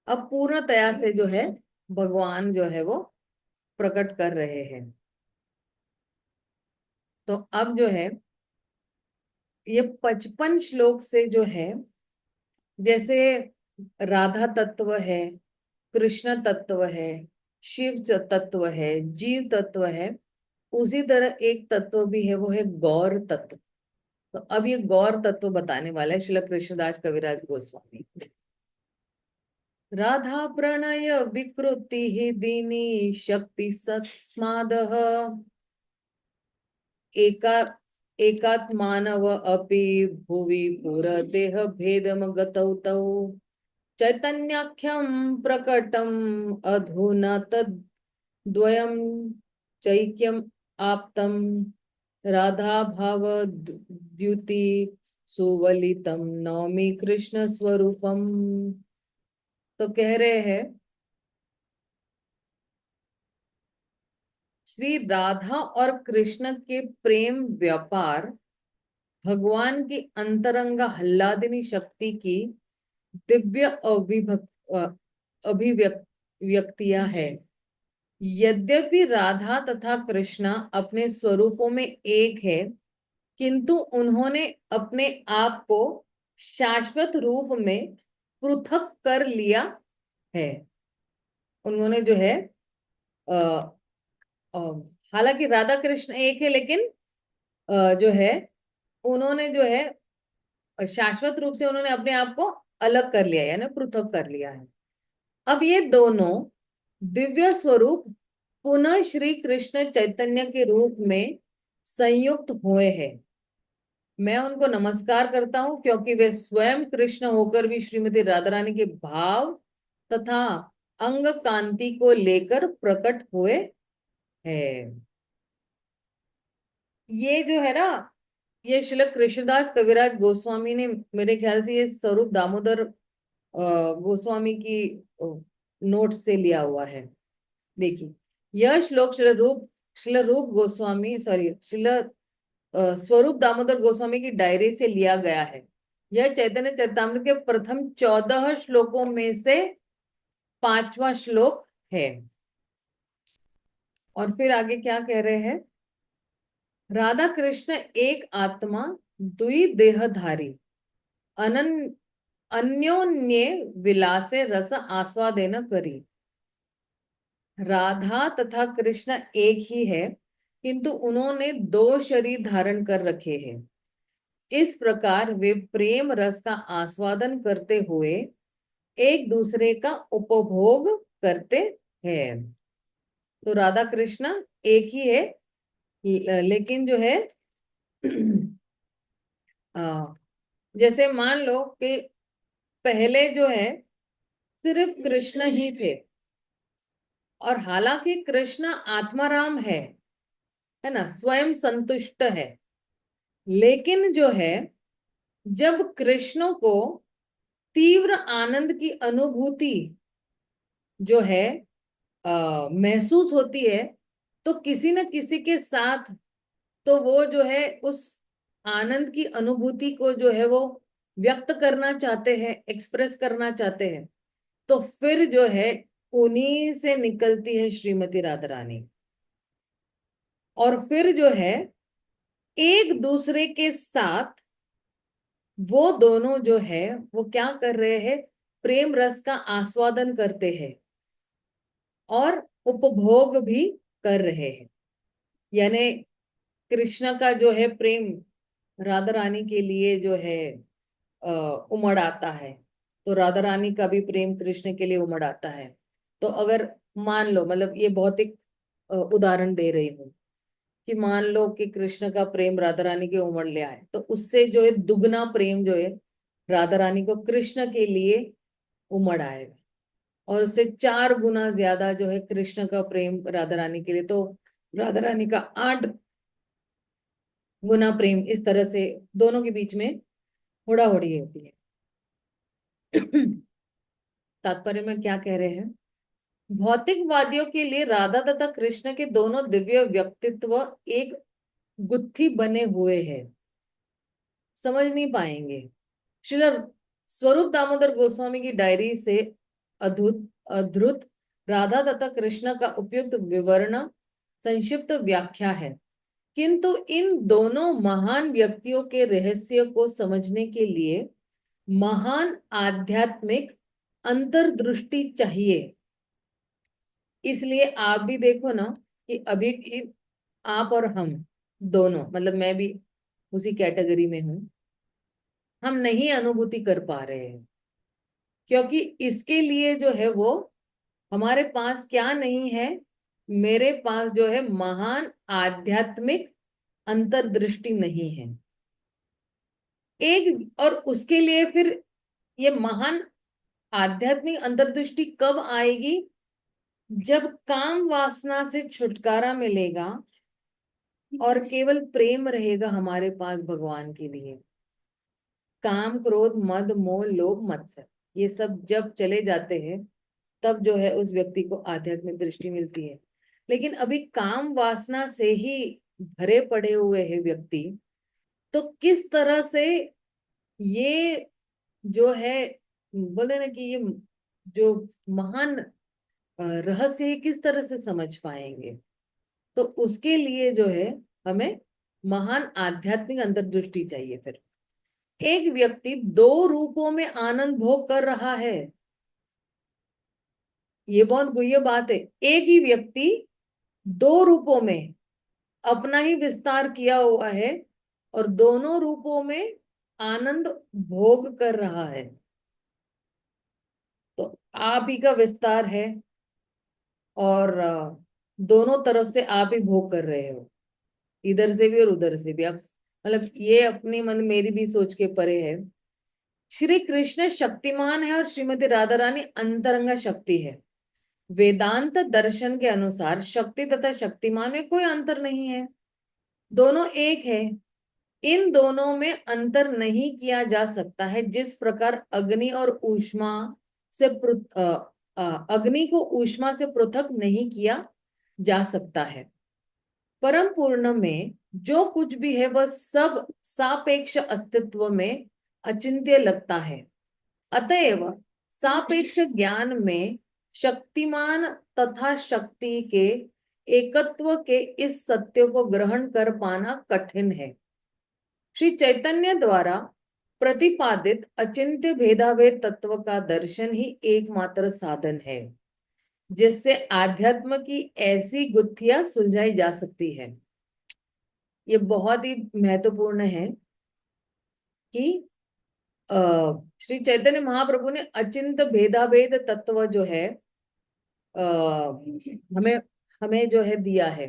अब पूर्णतया से जो है भगवान जो है वो प्रकट कर रहे हैं। तो अब जो है ये 55 श्लोक से जो है, जैसे राधा तत्व है, कृष्ण तत्व है, शिव तत्व है, जीव तत्व है, उसी तरह एक तत्व भी है, वो है गौर तत्व। तो अब ये गौर तत्व बताने वाला है श्रील कृष्णदास कविराज गोस्वामी। राधा प्रणय विकृति दीनी शक्ति सत्स्माद, एका एकात्मानव अपि भुवि पुरदेह भेदम गतौ तौ, चैतन्याख्यं प्रकटम अधुना तद्वयं चैक्यम आप्तम, राधा भाव द्युति सुवलितम नौमी कृष्ण स्वरूपम। तो कह रहे हैं, श्री राधा और कृष्ण के प्रेम व्यापार भगवान की अंतरंगा हल्लादिनी शक्ति की दिव्य अभिव्यक्तियां है। यद्यपि राधा तथा कृष्ण अपने स्वरूपों में एक है, किंतु उन्होंने अपने आप को शाश्वत रूप में पृथक कर लिया है। उन्होंने जो है अ, अ, हालांकि राधा कृष्ण एक है, लेकिन जो है उन्होंने जो है शाश्वत रूप से उन्होंने अपने आप को अलग कर लिया, यानी पृथक कर लिया है। अब ये दोनों दिव्य स्वरूप पुनः श्री कृष्ण चैतन्य के रूप में संयुक्त हुए हैं। मैं उनको नमस्कार करता हूं, क्योंकि वे स्वयं कृष्ण होकर भी श्रीमती राधा रानी के भाव तथा अंग कांति को लेकर प्रकट हुए हैं। ये जो है ना, ये श्रील कृष्णदास कविराज गोस्वामी ने, मेरे ख्याल से ये स्वरूप दामोदर गोस्वामी की नोट से लिया हुआ है। देखिए, यह श्लोक श्रील रूप गोस्वामी, सॉरी, स्वरूप दामोदर गोस्वामी की डायरी से लिया गया है। यह चैतन्य चरितामृत के प्रथम 14 श्लोकों में से 5वां श्लोक है। और फिर आगे क्या कह रहे हैं, राधा कृष्ण एक आत्मा द्वि देहधारी, अन्योन्ये विलासे रस आस्वादेन करी। राधा तथा कृष्ण एक ही है, किंतु उन्होंने दो शरीर धारण कर रखे हैं। इस प्रकार वे प्रेम रस का आस्वादन करते हुए एक दूसरे का उपभोग करते हैं। तो राधा कृष्ण एक ही है, लेकिन जो है आ, जैसे मान लो कि पहले जो है सिर्फ कृष्ण ही थे, और हालांकि कृष्ण आत्माराम है ना, स्वयं संतुष्ट है, लेकिन जो है जब कृष्ण को तीव्र आनंद की अनुभूति जो है महसूस होती है, तो किसी न किसी के साथ तो वो जो है उस आनंद की अनुभूति को जो है वो व्यक्त करना चाहते हैं, एक्सप्रेस करना चाहते हैं। तो फिर जो है उन्हीं से निकलती है श्रीमती राधा रानी, और फिर जो है एक दूसरे के साथ वो दोनों जो है वो क्या कर रहे हैं, प्रेम रस का आस्वादन करते हैं और उपभोग भी कर रहे हैं। यानी कृष्ण का जो है प्रेम राधा रानी के लिए जो है उमड़ आता है, तो राधा रानी का भी प्रेम कृष्ण के लिए उमड़ आता है। तो अगर मान लो, मतलब ये बहुत एक उदाहरण दे रही हूँ कि मान लो कि कृष्ण का प्रेम राधा रानी के उमड़ ले आए, तो उससे जो है दुगना प्रेम जो है राधा रानी को कृष्ण के लिए उमड़ आएगा, और उससे 4 गुना ज्यादा जो है कृष्ण का प्रेम राधा रानी के लिए, तो राधा रानी का 8 गुना प्रेम, इस तरह से दोनों के बीच में होड़ा होड़ी होती है। तात्पर्य में क्या कह रहे हैं, भौतिकवादियों के लिए राधा तथा कृष्ण के दोनों दिव्य व्यक्तित्व एक गुत्थी बने हुए हैं, समझ नहीं पाएंगे। श्रील स्वरूप दामोदर गोस्वामी की डायरी से अधृत राधा तथा कृष्ण का उपयुक्त विवरण संक्षिप्त व्याख्या है, किंतु इन दोनों महान व्यक्तियों के रहस्य को समझने के लिए महान आध्यात्मिक अंतर्दृष्टि चाहिए। इसलिए आप भी देखो ना कि अभी की आप और हम दोनों, मतलब मैं भी उसी कैटेगरी में हूं, हम नहीं अनुभूति कर पा रहे हैं, क्योंकि इसके लिए जो है वो हमारे पास क्या नहीं है, मेरे पास जो है महान आध्यात्मिक अंतर्दृष्टि नहीं है। एक और उसके लिए फिर ये महान आध्यात्मिक अंतर्दृष्टि कब आएगी, जब काम वासना से छुटकारा मिलेगा और केवल प्रेम रहेगा हमारे पास भगवान के लिए। काम क्रोध मद मोह लोभ मत्सर ये सब जब चले जाते हैं, तब जो है उस व्यक्ति को आध्यात्मिक दृष्टि मिलती है। लेकिन अभी काम वासना से ही भरे पड़े हुए हैं व्यक्ति, तो किस तरह से ये जो है, बोले ना कि ये जो महान रहस्य है किस तरह से समझ पाएंगे। तो उसके लिए जो है हमें महान आध्यात्मिक अंतर्दृष्टि चाहिए। फिर एक व्यक्ति 2 रूपों में आनंद भोग कर रहा है, ये बहुत गुह्य बात है। एक ही व्यक्ति 2 रूपों में अपना ही विस्तार किया हुआ है और दोनों रूपों में आनंद भोग कर रहा है। तो आप ही का विस्तार है और दोनों तरफ से आप ही भोग कर रहे हो, इधर से भी और उधर से भी। आप मतलब ये अपने मन, मेरी भी सोच के परे है। श्री कृष्ण शक्तिमान है और श्रीमती राधा रानी अंतरंगा शक्ति है। वेदांत दर्शन के अनुसार शक्ति तथा शक्तिमान में कोई अंतर नहीं है, दोनों एक है। इन दोनों में अंतर नहीं किया जा सकता है, जिस प्रकार अग्नि और ऊष्मा से अग्नि को ऊष्मा से पृथक नहीं किया जा सकता है। परम पूर्ण में जो कुछ भी है वह सब सापेक्ष अस्तित्व में अचिंत्य लगता है। अतएव सापेक्ष ज्ञान में शक्तिमान तथा शक्ति के एकत्व के इस सत्य को ग्रहण कर पाना कठिन है। श्री चैतन्य द्वारा प्रतिपादित अचिंत्य भेदाभेद तत्व का दर्शन ही एकमात्र साधन है। जिससे आध्यात्म की ऐसी गुत्थियां सुलझाई जा सकती है। ये बहुत ही महत्वपूर्ण है कि अ, श्री चैतन्य महाप्रभु ने अचिंत भेदाभेद तत्व जो है आ, हमें हमें जो है दिया है।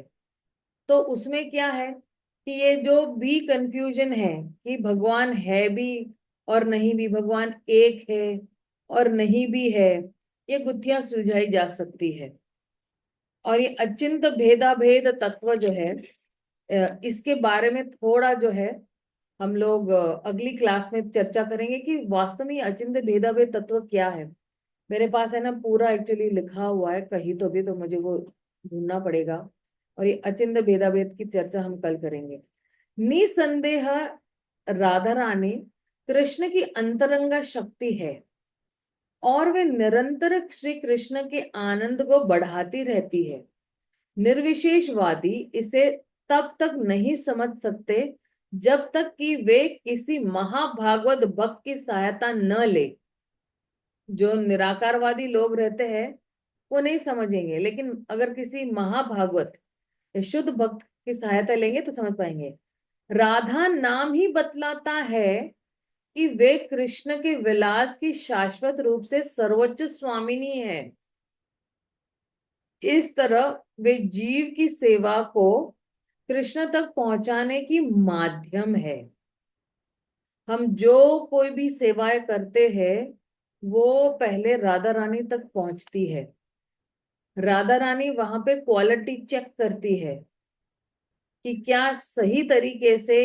तो उसमें क्या है कि ये जो भी कंफ्यूजन है कि भगवान है भी और नहीं भी, भगवान एक है और नहीं भी है, ये गुत्थियां सुलझाई जा सकती है। और ये अचिंत भेदाभेद तत्व जो है, इसके बारे में थोड़ा जो है हम लोग अगली क्लास में चर्चा करेंगे कि वास्तव में ये अचिंत भेदाभेद तत्व क्या है। मेरे पास है ना पूरा एक्चुअली लिखा हुआ है कहीं तो भी, तो मुझे वो ढूंढना पड़ेगा। और ये अचिंत भेदाभेद की चर्चा हम कल करेंगे। निसंदेह राधा रानी कृष्ण की अंतरंगा शक्ति है और वे निरंतर श्री कृष्ण के आनंद को बढ़ाती रहती है। निर्विशेषवादी इसे तब तक नहीं समझ सकते जब तक कि वे किसी महाभागवत भक्त की सहायता न ले। जो निराकारवादी लोग रहते हैं वो नहीं समझेंगे, लेकिन अगर किसी महाभागवत या शुद्ध भक्त की सहायता लेंगे तो समझ पाएंगे। राधा नाम ही बतलाता है कि वे कृष्ण के विलास की शाश्वत रूप से सर्वोच्च स्वामिनी है। इस तरह वे जीव की सेवा को कृष्ण तक पहुंचाने की माध्यम है। हम जो कोई भी सेवाएं करते हैं वो पहले राधा रानी तक पहुंचती है। राधा रानी वहां पे क्वालिटी चेक करती है कि क्या सही तरीके से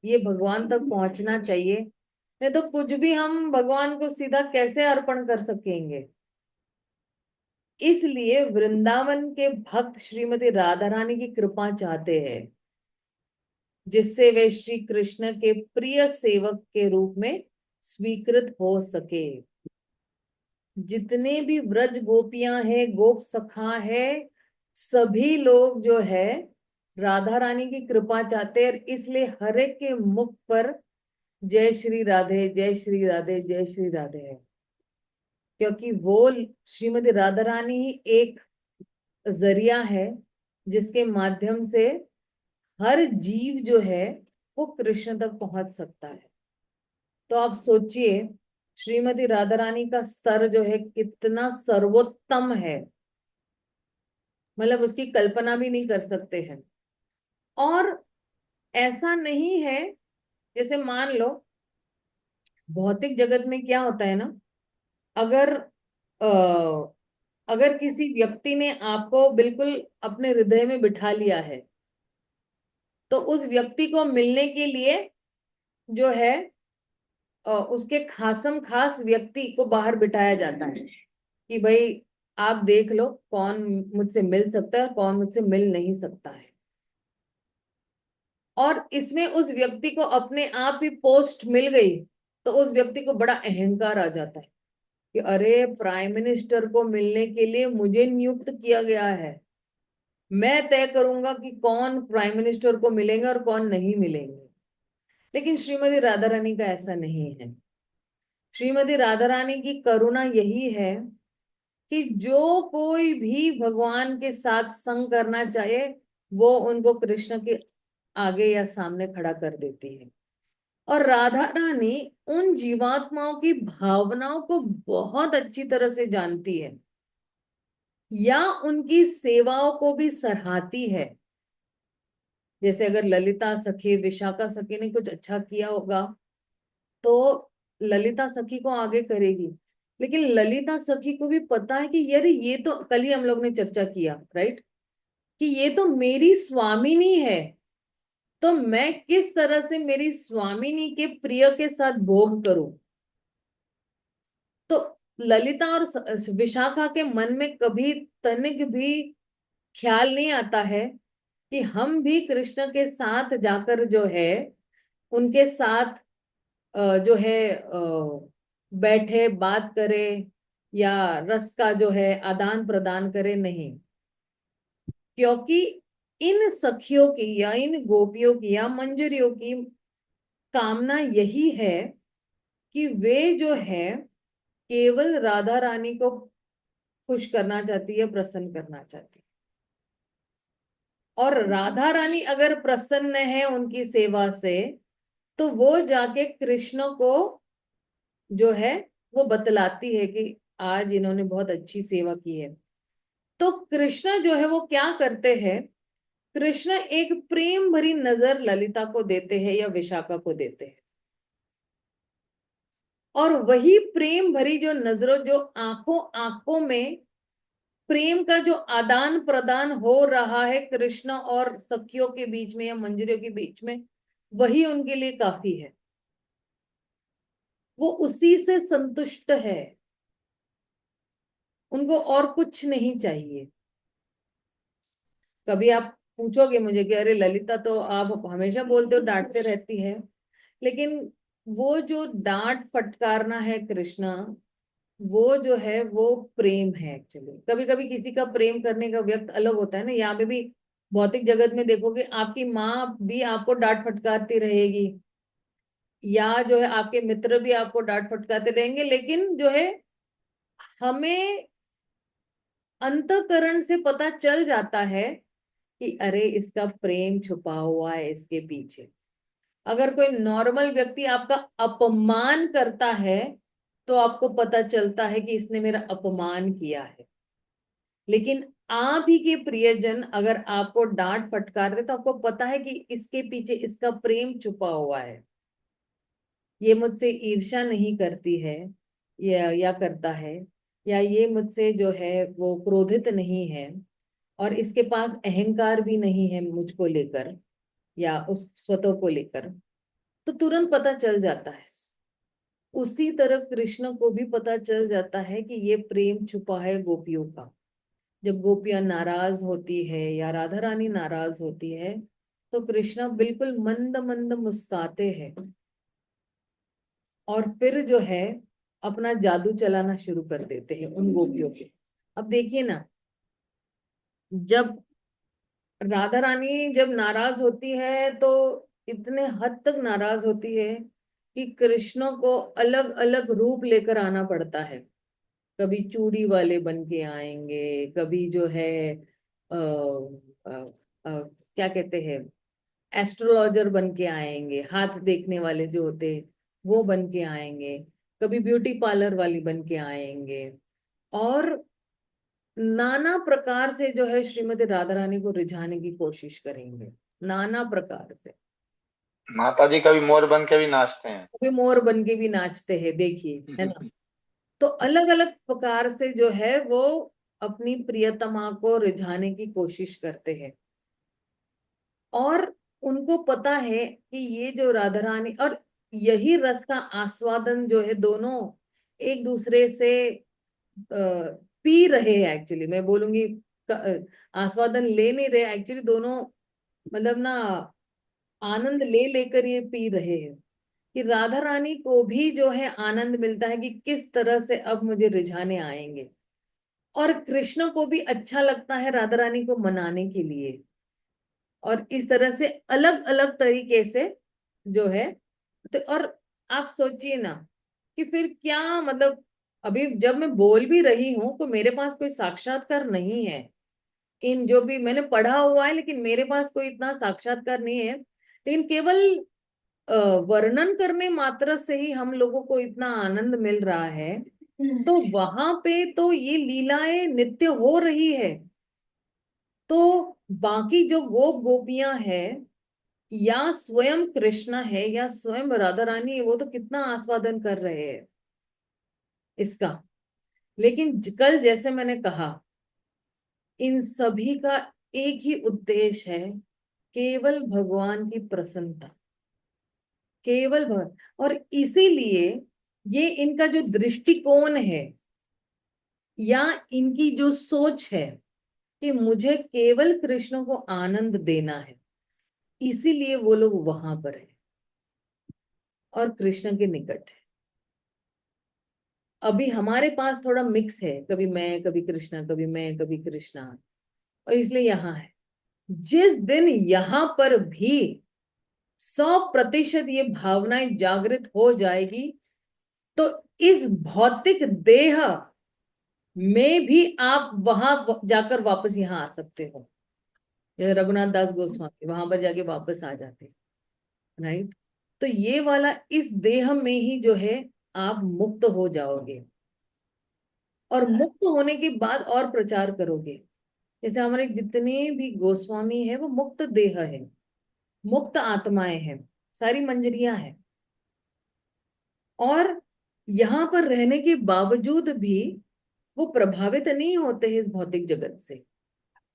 ये भगवान तक पहुंचना चाहिए। नहीं तो कुछ भी हम भगवान को सीधा कैसे अर्पण कर सकेंगे। इसलिए वृंदावन के भक्त श्रीमती राधा रानी की कृपा चाहते हैं, जिससे वे श्री कृष्ण के प्रिय सेवक के रूप में स्वीकृत हो सके। जितने भी व्रज गोपियां हैं, गोप सखा है, सभी लोग जो है राधा रानी की कृपा चाहते हैं। इसलिए हर एक के मुख पर जय श्री राधे, जय श्री राधे, जय श्री राधे है। क्योंकि वो श्रीमती राधा रानी ही एक जरिया है जिसके माध्यम से हर जीव जो है वो कृष्ण तक पहुंच सकता है। तो आप सोचिए श्रीमती राधा रानी का स्तर जो है कितना सर्वोत्तम है, मतलब उसकी कल्पना भी नहीं कर सकते हैं। और ऐसा नहीं है, जैसे मान लो भौतिक जगत में क्या होता है ना, अगर अ, अगर किसी व्यक्ति ने आपको बिल्कुल अपने हृदय में बिठा लिया है तो उस व्यक्ति को मिलने के लिए जो है उसके खासम खास व्यक्ति को बाहर बिठाया जाता है कि भाई आप देख लो कौन मुझसे मिल सकता है और कौन मुझसे मिल नहीं सकता है। और इसमें उस व्यक्ति को अपने आप ही पोस्ट मिल गई तो उस व्यक्ति को बड़ा अहंकार आ जाता है कि अरे प्राइम मिनिस्टर को मिलने के लिए मुझे नियुक्त किया गया है, मैं तय करूंगा कि कौन प्राइम मिनिस्टर को मिलेंगे और कौन नहीं मिलेंगे। लेकिन श्रीमती राधा रानी का ऐसा नहीं है। श्रीमती राधा रानी की करुणा यही है कि जो कोई भी भगवान के साथ संग करना चाहे वो उनको कृष्ण के आगे या सामने खड़ा कर देती है। और राधा रानी उन जीवात्माओं की भावनाओं को बहुत अच्छी तरह से जानती है या उनकी सेवाओं को भी सराहती है। जैसे अगर ललिता सखी, विशाखा सखी ने कुछ अच्छा किया होगा तो ललिता सखी को आगे करेगी। लेकिन ललिता सखी को भी पता है कि यार ये तो कल ही हम लोग ने चर्चा किया, राइट, कि ये तो मेरी स्वामिनी है, तो मैं किस तरह से मेरी स्वामिनी के प्रिय के साथ भोग करूं। तो ललिता और विशाखा के मन में कभी तनिक भी ख्याल नहीं आता है कि हम भी कृष्ण के साथ जाकर जो है उनके साथ जो है बैठे बात करे या रस का जो है आदान प्रदान करे, नहीं। क्योंकि इन सखियों की या इन गोपियों की या मंजरियों की कामना यही है कि वे जो है केवल राधा रानी को खुश करना चाहती है, प्रसन्न करना चाहती है। और राधा रानी अगर प्रसन्न है उनकी सेवा से, तो वो जाके कृष्ण को जो है वो बतलाती है कि आज इन्होंने बहुत अच्छी सेवा की है। तो कृष्ण जो है वो क्या करते हैं, कृष्ण एक प्रेम भरी नजर ललिता को देते हैं या विशाखा को देते हैं, और वही प्रेम भरी जो नजरों, जो आंखों आंखों में प्रेम का जो आदान प्रदान हो रहा है कृष्ण और सखियों के बीच में या मंजरियों के बीच में, वही उनके लिए काफी है। वो उसी से संतुष्ट है, उनको और कुछ नहीं चाहिए। कभी आप पूछोगे मुझे कि अरे ललिता तो आप हमेशा बोलते हो, डांटते रहती है, लेकिन वो जो डांट फटकारना है कृष्णा, वो जो है वो प्रेम है एक्चुअली। कभी कभी किसी का प्रेम करने का व्यक्त अलग होता है ना, यहाँ पे भी भौतिक जगत में देखोगे आपकी माँ भी आपको डांट फटकारती रहेगी, या जो है आपके मित्र भी आपको डांट फटकारते रहेंगे, लेकिन जो है हमें अंतःकरण से पता चल जाता है कि अरे इसका प्रेम छुपा हुआ है इसके पीछे। अगर कोई नॉर्मल व्यक्ति आपका अपमान करता है तो आपको पता चलता है कि इसने मेरा अपमान किया है, लेकिन आप ही के प्रियजन अगर आपको डांट फटकार दे तो आपको पता है कि इसके पीछे इसका प्रेम छुपा हुआ है। ये मुझसे ईर्ष्या नहीं करती है या करता है, या ये मुझसे जो है वो क्रोधित नहीं है, और इसके पास अहंकार भी नहीं है मुझको लेकर या उस स्वतः को लेकर, तो तुरंत पता चल जाता है। उसी तरह कृष्ण को भी पता चल जाता है कि ये प्रेम छुपा है गोपियों का। जब गोपियां नाराज होती है या राधा रानी नाराज होती है, तो कृष्ण बिल्कुल मंद मंद मुस्काते हैं और फिर जो है अपना जादू चलाना शुरू कर देते हैं उन गोपियों के। अब देखिए ना, जब राधा रानी जब नाराज होती है तो इतने हद तक नाराज होती है कि कृष्ण को अलग अलग रूप लेकर आना पड़ता है। कभी चूड़ी वाले बन के आएंगे, कभी जो है क्या कहते हैं, एस्ट्रोलॉजर बन के आएंगे, हाथ देखने वाले जो होते हैं वो बन के आएंगे, कभी ब्यूटी पार्लर वाली बन के आएंगे, और नाना प्रकार से जो है श्रीमती राधा रानी को रिझाने की कोशिश करेंगे, नाना प्रकार से। माता जी कभी मोर बन के भी नाचते हैं। कभी मोर बन के भी नाचते हैं, देखिए, है ना। तो अलग अलग प्रकार से जो है वो अपनी प्रियतमा को रिझाने की कोशिश करते हैं, और उनको पता है कि ये जो राधा रानी, और यही रस का आस्वादन जो है दोनों एक दूसरे से पी रहे हैं। एक्चुअली मैं बोलूंगी आस्वादन ले नहीं रहे, एक्चुअली दोनों मतलब ना आनंद ले लेकर ये पी रहे हैं, कि राधा रानी को भी जो है आनंद मिलता है कि किस तरह से अब मुझे रिझाने आएंगे, और कृष्ण को भी अच्छा लगता है राधा रानी को मनाने के लिए। और इस तरह से अलग अलग तरीके से जो है, तो और आप सोचिए ना कि फिर क्या मतलब, अभी जब मैं बोल भी रही हूं तो मेरे पास कोई साक्षात्कार नहीं है, इन जो भी मैंने पढ़ा हुआ है, लेकिन मेरे पास कोई इतना साक्षात्कार नहीं है, लेकिन केवल वर्णन करने मात्र से ही हम लोगों को इतना आनंद मिल रहा है। तो वहां पे तो ये लीलाएं नित्य हो रही है, तो बाकी जो गोपियां हैं या स्वयं कृष्ण है या स्वयं राधा रानी है, वो तो कितना आस्वादन कर रहे हैं इसका। लेकिन कल जैसे मैंने कहा, इन सभी का एक ही उद्देश्य है, केवल भगवान की प्रसन्नता, केवल भगवान। और इसीलिए ये इनका जो दृष्टिकोण है या इनकी जो सोच है कि मुझे केवल कृष्ण को आनंद देना है, इसीलिए वो लोग वहां पर है और कृष्ण के निकट है। अभी हमारे पास थोड़ा मिक्स है, कभी मैं कभी कृष्णा, कभी मैं कभी कृष्णा, और इसलिए यहाँ है। जिस दिन यहाँ पर भी 100% ये भावनाएं जागृत हो जाएगी, तो इस भौतिक देह में भी आप वहां जाकर वापस यहाँ आ सकते हो। जैसे रघुनाथ दास गोस्वामी वहां पर जाके वापस आ जाते हैं, राइट। तो ये वाला इस देह में ही जो है आप मुक्त हो जाओगे, और मुक्त होने के बाद और प्रचार करोगे। जैसे हमारे जितने भी गोस्वामी है वो मुक्त देह है, मुक्त आत्माएं हैं, सारी मंजरियां हैं, और यहाँ पर रहने के बावजूद भी वो प्रभावित नहीं होते हैं इस भौतिक जगत से।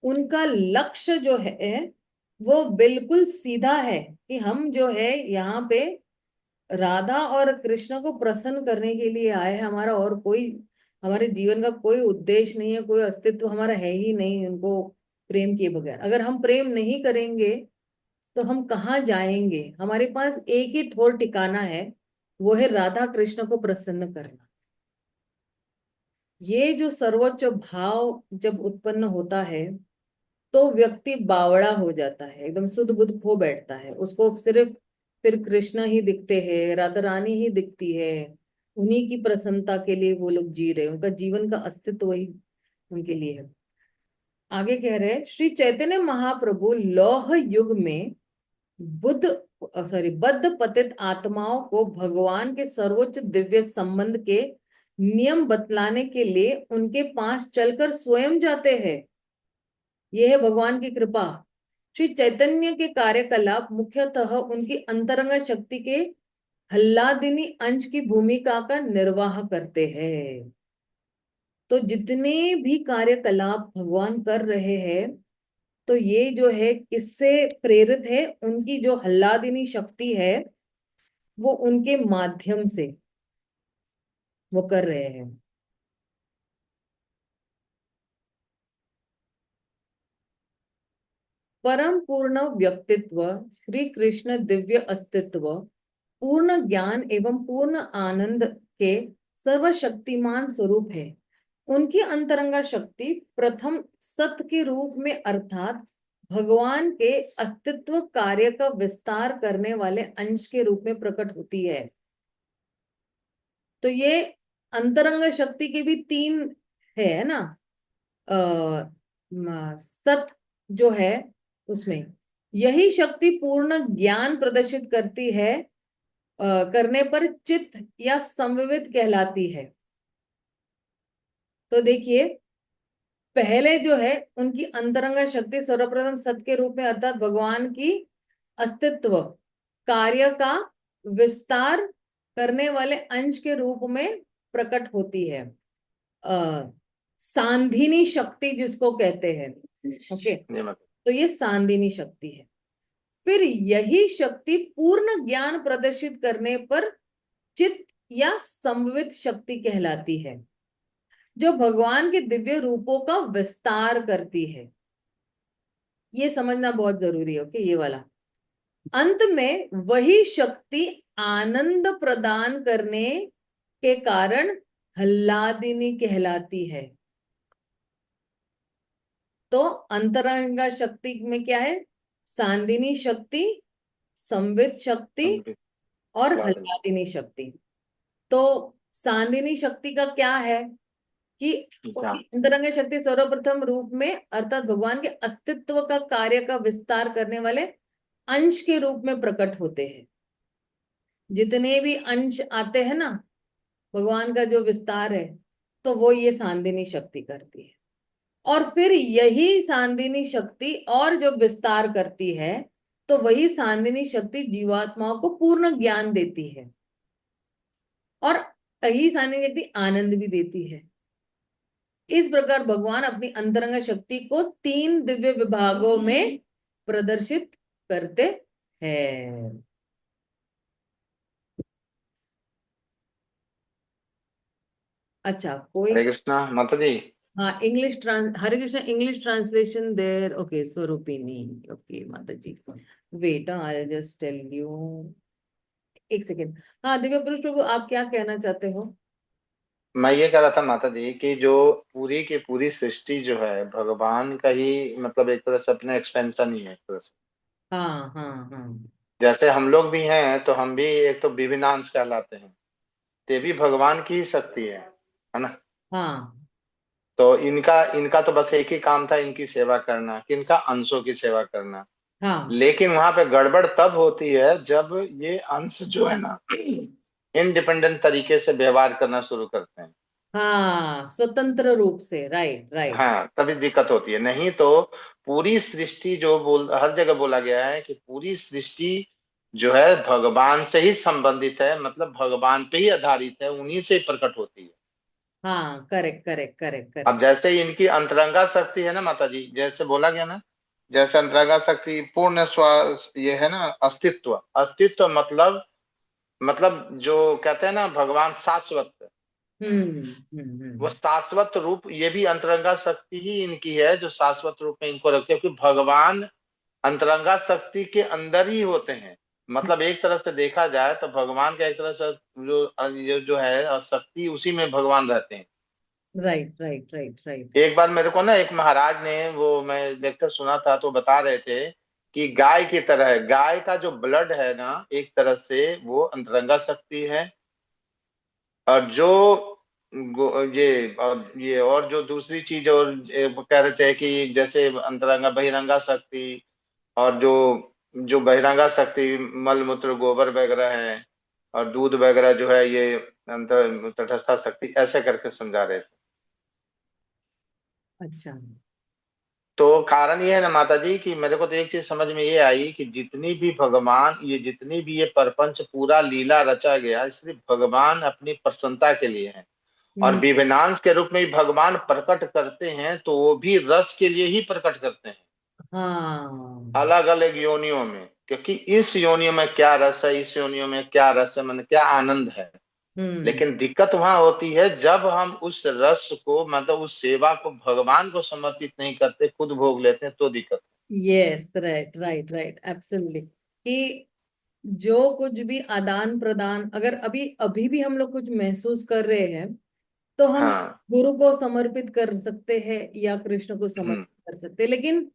उनका लक्ष्य जो है वो बिल्कुल सीधा है कि हम जो है यहाँ पे राधा और कृष्ण को प्रसन्न करने के लिए आए हैं। हमारा और कोई, हमारे जीवन का कोई उद्देश्य नहीं है, कोई अस्तित्व हमारा है ही नहीं उनको प्रेम किए बगैर। अगर हम प्रेम नहीं करेंगे तो हम कहाँ जाएंगे? हमारे पास एक ही ठोर ठिकाना है, वो है राधा कृष्ण को प्रसन्न करना। ये जो सर्वोच्च भाव जब उत्पन्न होता है तो व्यक्ति बावड़ा हो जाता है, एकदम सुध बुध खो बैठता है। उसको सिर्फ फिर कृष्ण ही दिखते हैं, राधा रानी ही दिखती है, उन्हीं की प्रसन्नता के लिए वो लोग जी रहे हैं, उनका जीवन का अस्तित्व वही उनके लिए है। आगे कह रहे हैं, श्री चैतन्य महाप्रभु लौह युग में बुद्ध बद्ध पतित आत्माओं को भगवान के सर्वोच्च दिव्य संबंध के नियम बतलाने के लिए उनके पास चलकर स्वयं जाते हैं। यह है भगवान की कृपा। श्री चैतन्य के कार्यकलाप मुख्यतः उनकी अंतरंग शक्ति के हल्लादिनी अंश की भूमिका का निर्वाह करते हैं। तो जितने भी कार्यकलाप भगवान कर रहे हैं, तो ये जो है किससे प्रेरित है? उनकी जो हल्लादिनी शक्ति है वो उनके माध्यम से वो कर रहे हैं। परम पूर्ण व्यक्तित्व श्री कृष्ण दिव्य अस्तित्व, पूर्ण ज्ञान एवं पूर्ण आनंद के सर्वशक्तिमान स्वरूप है। उनकी अंतरंगा शक्ति प्रथम सत्य के रूप में अर्थात भगवान के अस्तित्व कार्य का विस्तार करने वाले अंश के रूप में प्रकट होती है। तो ये अंतरंग शक्ति के भी तीन है ना, सत जो है उसमें यही शक्ति पूर्ण ज्ञान प्रदर्शित करती है, करने पर चित्त या संवित कहलाती है। तो देखिए, पहले जो है उनकी अंतरंग शक्ति सर्वप्रथम सत्य के रूप में अर्थात भगवान की अस्तित्व कार्य का विस्तार करने वाले अंश के रूप में प्रकट होती है। सांधिनी शक्ति जिसको कहते हैं, ओके। तो ये सांधिनी शक्ति है। फिर यही शक्ति पूर्ण ज्ञान प्रदर्शित करने पर चित्त या संवित शक्ति कहलाती है, जो भगवान के दिव्य रूपों का विस्तार करती है। ये समझना बहुत जरूरी है, ओके, ये वाला। अंत में वही शक्ति आनंद प्रदान करने के कारण हल्लादिनी कहलाती है। तो अंतरंगा शक्ति में क्या है? सांदिनी शक्ति, संवित शक्ति और हल्लादिनी शक्ति। तो सांदिनी शक्ति का क्या है कि अंतरंग शक्ति सर्वप्रथम रूप में अर्थात भगवान के अस्तित्व का कार्य का विस्तार करने वाले अंश के रूप में प्रकट होते हैं। जितने भी अंश आते हैं ना भगवान का जो विस्तार है, तो वो ये सांदिनी शक्ति करती है। और फिर यही सांदिनी शक्ति और जो विस्तार करती है, तो वही सांदिनी शक्ति जीवात्माओं को पूर्ण ज्ञान देती है, और यही सांदिनी शक्ति आनंद भी देती है। इस प्रकार भगवान अपनी अंतरंग शक्ति को तीन दिव्य विभागों में प्रदर्शित करते हैं। अच्छा, कोई? हरे कृष्णा माता जी। हाँ, Hare Krishna English translation there, okay, Swarupini, okay माता जी, wait, I just tell you, एक सेकेंड। हाँ, दिव्य पुरुष प्रभु, आप क्या कहना चाहते हो? मैं ये कह रहा था माता जी कि जो पूरी की पूरी सृष्टि जो है भगवान का ही मतलब एक तरह से अपने एक्सपेंशन ही है एक तरह से। हाँ हाँ हाँ जैसे हम लोग भी हैं तो हम भी एक तो विभिन्नांश कहलाते हैं, ते भी भगवान की ही शक्ति है ना। हाँ, तो इनका इनका तो बस एक ही काम था, इनकी सेवा करना, किनका, अंशों की सेवा करना। हाँ लेकिन वहां पे गड़बड़ तब होती है जब ये अंश जो है ना इंडिपेंडेंट तरीके से व्यवहार करना शुरू करते हैं। हाँ, स्वतंत्र रूप से, राइट राइट। हाँ, तभी दिक्कत होती है। नहीं तो पूरी सृष्टि जो हर जगह बोला गया है कि पूरी सृष्टि जो है भगवान से ही संबंधित है, मतलब भगवान पे ही आधारित है, उन्हीं से ही प्रकट होती है। हाँ, करेक्ट करेक्ट करेक्ट अब करेक्ट। जैसे ही इनकी अंतरंगा शक्ति है ना माता जी, जैसे बोला गया ना, जैसे अंतरंगा शक्ति पूर्ण श्वास ये है ना, अस्तित्व, अस्तित्व मतलब जो कहते हैं ना भगवान शाश्वत, वो हम्म। शाश्वत रूप, ये भी अंतरंगा शक्ति ही इनकी है जो शाश्वत रूप में इनको रखते हैं, क्योंकि भगवान अंतरंगा शक्ति के अंदर ही होते हैं। मतलब एक तरह से देखा जाए तो भगवान का एक तरह से जो है शक्ति, उसी में भगवान रहते हैं। Right right right right. एक बार मेरे को ना एक महाराज ने, वो मैं लेक्चर सुना था तो बता रहे थे कि गाय की तरह है, गाय का जो ब्लड है ना एक तरह से वो अंतरंगा शक्ति है। और जो ये और जो दूसरी चीज, और वो कह रहे थे कि जैसे अंतरंगा बहिरंगा शक्ति, और जो जो बहिरंगा शक्ति मल मूत्र गोबर वगैरह है, और दूध वगैरह जो है ये अंतर तटस्था शक्ति, ऐसे करके समझा रहे थे। अच्छा। तो कारण ये है ना माता जी कि मेरे को तो एक चीज समझ में ये आई कि जितनी भी भगवान, ये जितनी भी ये प्रपंच पूरा लीला रचा गया, सिर्फ भगवान अपनी प्रसन्नता के लिए है। और हम्म। विभिन्नांश के रूप में भी भगवान प्रकट करते हैं तो वो भी रस के लिए ही प्रकट करते हैं, हाँ। अलग अलग योनियों में, क्योंकि इस योनियों में क्या रस है, इस योनियों में क्या रस है, मन क्या आनंद है। हम्म। लेकिन दिक्कत वहां होती है जब हम उस रस को, मतलब उस सेवा को भगवान को समर्पित नहीं करते, खुद भोग लेते हैं, तो दिक्कत। Yes, right right right, absolutely. कि जो कुछ भी आदान प्रदान, अगर अभी अभी भी हम लोग कुछ महसूस कर रहे हैं, तो हम हाँ। गुरु को समर्पित कर सकते हैं या कृष्ण को हम्म। समर्पित कर सकते हैं, लेकिन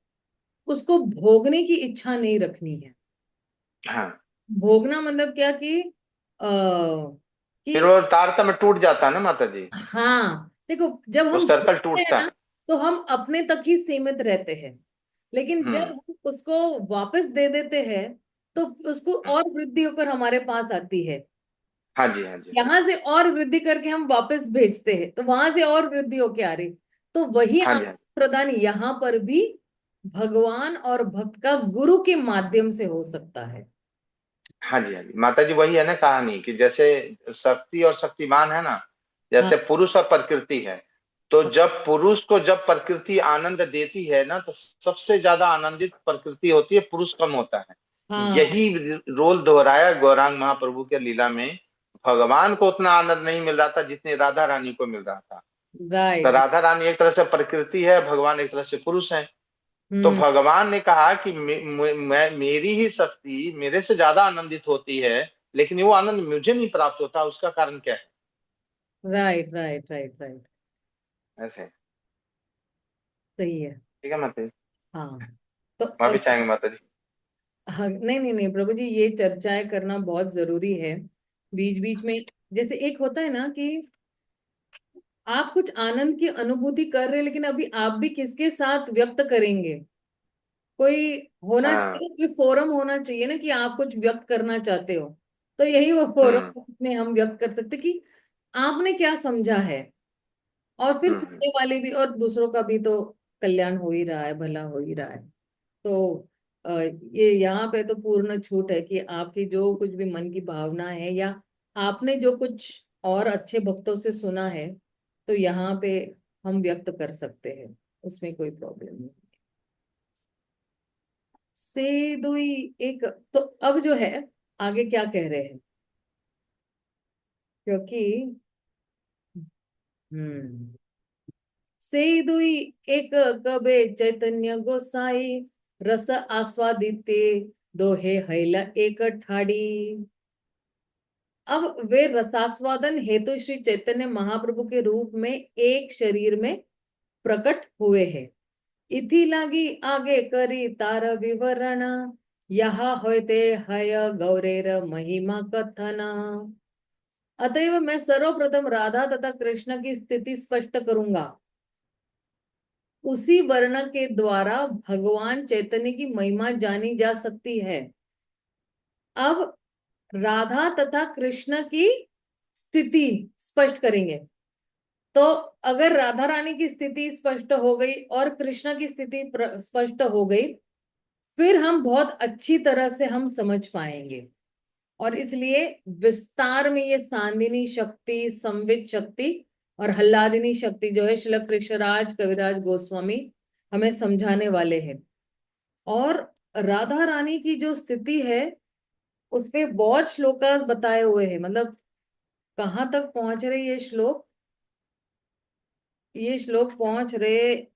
उसको भोगने की इच्छा नहीं रखनी है। हाँ, भोगना मतलब क्या आ, फिर कि वो तारतम्य टूट जाता है ना माता जी, हाँ देखो, जब वो हम सर्कल भोगते हैं टूटता ना, है। तो हम अपने तक ही सीमित रहते हैं। लेकिन जब हम्म। हम उसको वापस दे देते हैं, तो उसको और वृद्धि होकर हमारे पास आती है। हाँ जी, हाँ जी, यहाँ से और वृद्धि करके हम वापस भेजते हैं, तो वहां से और वृद्धि होके आ रही। तो वही हाँ जी, आदान हाँ जी, प्रदान यहाँ पर भी भगवान और भक्त का गुरु के माध्यम से हो सकता है। हाँ जी, हाँ जी माता जी, वही है ना कहानी कि जैसे शक्ति और शक्तिमान है ना, हाँ जैसे पुरुष और प्रकृति है। तो जब पुरुष को जब प्रकृति आनंद देती है ना, तो सबसे ज्यादा आनंदित प्रकृति होती है, पुरुष कम होता है। हाँ। यही रोल दोहराया गौरांग महाप्रभु के लीला में। भगवान को उतना आनंद नहीं मिल रहा था जितने राधा रानी को मिल रहा था। तो राइट। राधा रानी एक तरह से प्रकृति है, भगवान एक तरह से पुरुष है। तो हम्म। भगवान ने कहा कि मेरी ही शक्ति मेरे से ज्यादा आनंदित होती है, लेकिन वो आनंद मुझे नहीं प्राप्त होता, उसका कारण क्या है? Right right right right. ऐसे। सही है। ठीक है माता जी, हाँ। तो माफी चाहेंगे माता जी। हाँ, नहीं नहीं नहीं प्रभु जी, ये चर्चाएं करना बहुत जरूरी है बीच बीच में। जैसे एक होता है ना कि आप कुछ आनंद की अनुभूति कर रहे हैं, लेकिन अभी आप भी किसके साथ व्यक्त करेंगे? कोई होना हाँ। चाहिए, कोई फोरम होना चाहिए ना कि आप कुछ व्यक्त करना चाहते हो। तो यही वो हम्म। फोरम में हम व्यक्त कर सकते कि आपने क्या समझा है। और फिर हम्म। सुनने वाले भी और दूसरों का भी तो कल्याण हो ही रहा है, भला हो ही रहा है। तो ये यहाँ पे तो पूर्ण छूट है कि आपकी जो कुछ भी मन की भावना है, या आपने जो कुछ और अच्छे भक्तों से सुना है, तो यहाँ पे हम व्यक्त कर सकते हैं, उसमें कोई प्रॉब्लम नहीं। से दुई एक। तो अब जो है, आगे क्या कह रहे हैं? क्योंकि हम्म, से दुई एक कबे चैतन्य गोसाई, रस आस्वादिते दोहे हैला एक ठाड़ी। अब वे रसास्वादन हेतु श्री चैतन्य महाप्रभु के रूप में एक शरीर में प्रकट हुए हैं। इथी लागी आगे करी तार विवरण, यहाँ होते हय गौरेर महिमा कथन। अतएव मैं सर्वप्रथम राधा तथा कृष्ण की स्थिति स्पष्ट करूंगा। उसी वर्ण के द्वारा भगवान चैतन्य की महिमा जानी जा सकती है। अब राधा तथा कृष्ण की स्थिति स्पष्ट करेंगे। तो अगर राधा रानी की स्थिति स्पष्ट हो गई और कृष्ण की स्थिति स्पष्ट हो गई, फिर हम बहुत अच्छी तरह से हम समझ पाएंगे। और इसलिए विस्तार में ये सांदिनी शक्ति, संवित शक्ति और हल्लादिनी शक्ति जो है श्रील कृष्णराज कविराज गोस्वामी हमें समझाने वाले हैं। और राधा रानी की जो स्थिति है उसपे बहुत श्लोकास बताए हुए हैं। मतलब कहाँ तक पहुंच रहे ये श्लोक? ये श्लोक पहुंच रहे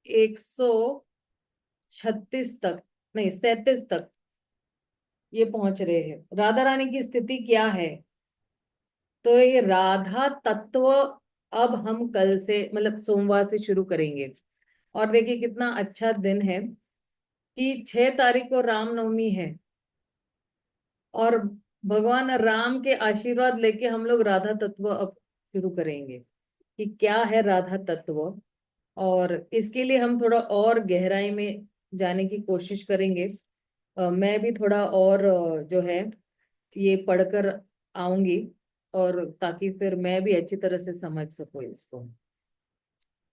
136 तक, नहीं 37 तक ये पहुंच रहे हैं। राधा रानी की स्थिति क्या है? तो ये राधा तत्व अब हम कल से मतलब सोमवार से शुरू करेंगे। और देखिए कितना अच्छा दिन है कि 6 तारीख को रामनवमी है और भगवान राम के आशीर्वाद लेके हम लोग राधा तत्व अब शुरू करेंगे कि क्या है राधा तत्व। और इसके लिए हम थोड़ा और गहराई में जाने की कोशिश करेंगे। मैं भी थोड़ा और जो है ये पढ़कर आऊंगी, और ताकि फिर मैं भी अच्छी तरह से समझ सकूं इसको।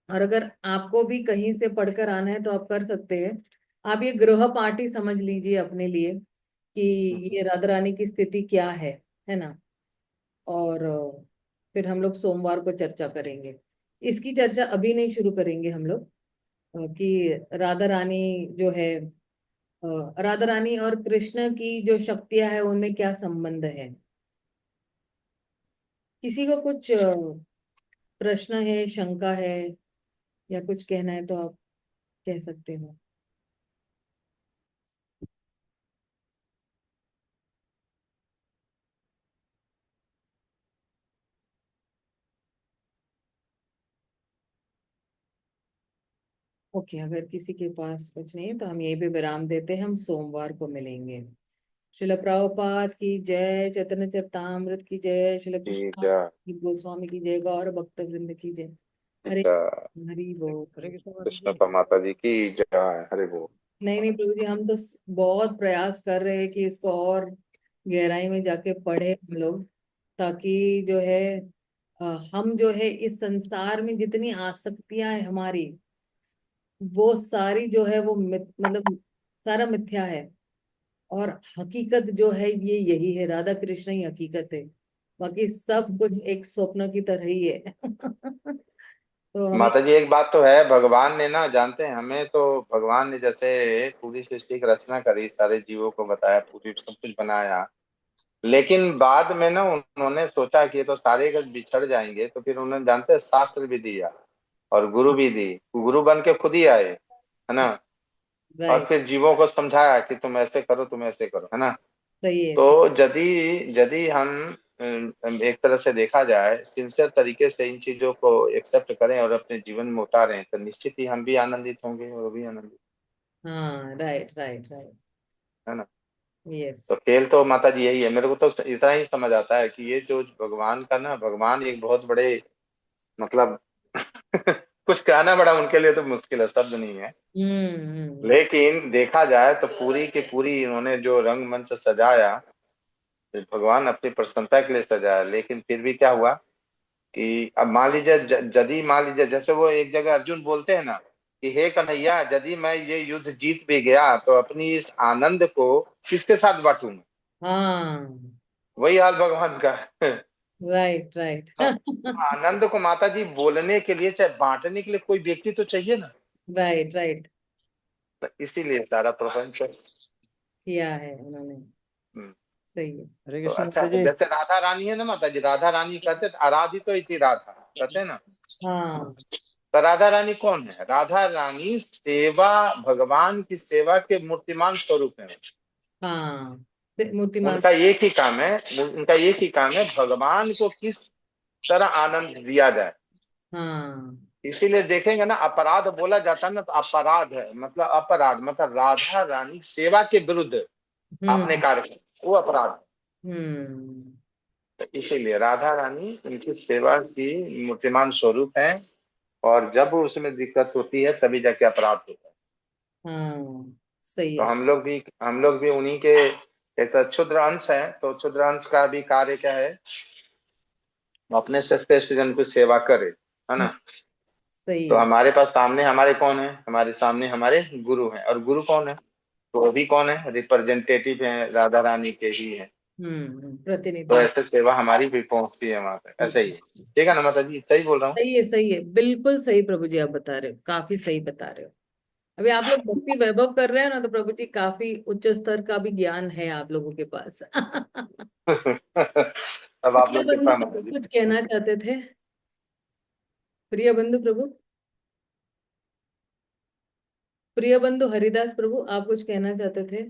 और अगर आपको भी कहीं से पढ़कर आना है तो आप कर सकते हैं। आप ये गृह पाठी समझ लीजिए अपने लिए कि ये राधा रानी की स्थिति क्या है ना। और फिर हम लोग सोमवार को चर्चा करेंगे। इसकी चर्चा अभी नहीं शुरू करेंगे हम लोग, कि राधा रानी जो है, राधा रानी और कृष्ण की जो शक्तियां है उनमें क्या संबंध है। किसी को कुछ प्रश्न है, शंका है या कुछ कहना है तो आप कह सकते हो। ओके, अगर किसी के पास कुछ नहीं है तो हम यहीं पे विराम देते हैं। हम सोमवार को मिलेंगे। शिल प्रभुपाद की जय, चैतन्य चरितामृत की जय, श्रील ठीक कृष्ण है। गोस्वामी की जय, गौर भक्त वृंद की जय। हरे ठीक है। हरि बोल। हरे कृष्ण माता कृष्ण जी। पर माता जी की जय। हरे बोल। नहीं नहीं प्रभु जी, हम तो बहुत प्रयास कर रहे हैं कि इसको और गहराई में जाके पढ़े हम लोग, ताकि जो है अ, हम जो है इस संसार में जितनी आसक्तियां है हमारी, वो सारी जो है वो मतलब सारा मिथ्या है। और हकीकत जो है ये यही है, राधा कृष्ण ही हकीकत है। बाकी सब कुछ एक स्वप्न की तरह ही है। तो हमें। माता जी एक बात तो है, भगवान ने ना, जानते हैं हमें तो, भगवान ने जैसे पूरी सृष्टि की रचना करी, सारे जीवों को बताया, पूरी सब कुछ बनाया, लेकिन बाद में ना उन्होंने सोचा कि ये तो सारे का बिछड़ जाएंगे, तो फिर उन्होंने, जानते हैं, शास्त्र भी दिया और गुरु भी दी। गुरु बन के खुद ही आए, है ना। और राइट। फिर जीवों को समझाया कि तुम ऐसे करो, तुम ऐसे करो, है ना। सही है, तो सही। यदि यदि हम एक तरह से देखा जाए, सिंसियर तरीके से इन चीजों को एक्सेप्ट करें और अपने जीवन में उतारें, तो निश्चित ही हम भी आनंदित होंगे और वो भी आनंदित, हाँ, राइट राइट राइट। है ना। यस। तो खेल तो माता जी यही है। मेरे को तो इतना ही समझ आता है कि ये जो भगवान का ना, भगवान एक बहुत बड़े, मतलब कुछ कहना बड़ा उनके लिए तो मुश्किल है, शब्द नहीं है। लेकिन देखा जाए तो पूरी की पूरी इन्होंने जो रंगमंच सजाया, तो भगवान अपनी प्रसन्नता के लिए सजाया। लेकिन फिर भी क्या हुआ कि अब मान लीजिए, यदि मान लीजिए, जैसे वो एक जगह अर्जुन बोलते हैं ना कि हे कन्हैया, यदि मैं ये युद्ध जीत भी गया तो अपनी इस आनंद को किसके साथ बांटूंगा। हाँ, वही हाल भगवान का है। Right right. आनंद को माता जी बोलने के लिए, चाहे बांटने के लिए कोई व्यक्ति तो चाहिए ना। Right right. तो इसीलिए सारा प्रपंच है। किया है उन्होंने। हम्म। सही है। हरे तो कृष्ण अच्छा, माता जी। जैसे राधा रानी है ना माता जी, राधा रानी कहते थे, आराधितो इति राधा कहते हैं ना। हाँ तो राधा रानी कौन है? राधा रानी सेवा, भगवान की सेवा के मूर्तिमान स्वरूप है। हाँ, मूर्तिमान। उनका एक ही काम है, उनका एक ही काम है, भगवान को किस तरह आनंद दिया जाए। हाँ। इसीलिए देखेंगे ना, अपराध बोला जाता है ना, तो अपराध है मतलब अपराध, मतलब राधा रानी सेवा के विरुद्ध आपने हम्म कार्य किया, वो अपराध है। हम्म। तो इसीलिए राधा रानी उनकी सेवा की मूर्तिमान स्वरूप है। और जब उसमें दिक्कत होती है तभी जाके अपराध होता है। हाँ सही तो है। हम लोग भी उन्हीं के एक तो क्षुद्र अंश है। तो क्षुद्र अंश का भी कार्य क्या है? अपने से श्रेष्ठ जन की सेवा करे, है हम्म, ना। सही तो है। हमारे पास सामने हमारे कौन है? हमारे सामने हमारे गुरु हैं। और गुरु कौन है? तो वो भी कौन है? रिप्रेजेंटेटिव है, राधा रानी के ही है। तो प्रतिनिधि। ऐसे सेवा हमारी भी पहुंचती है वहां पे, ऐसा ही है। हम्म, ठीक है ना माता जी, सही बोल रहा हूँ? सही है, सही है, बिल्कुल सही प्रभु जी, आप बता रहे हो, काफी सही बता रहे हो। अभी आप लोग भक्ति वैभव कर रहे हैं ना, तो प्रभु जी काफी उच्च स्तर का भी ज्ञान है आप लोगों के पास। अब आप प्रिय लोग बंधु कृपा माता प्रभु जी। कुछ कहना चाहते थे? प्रिय बंधु प्रभु, प्रिय बंधु हरिदास प्रभु, आप कुछ कहना चाहते थे?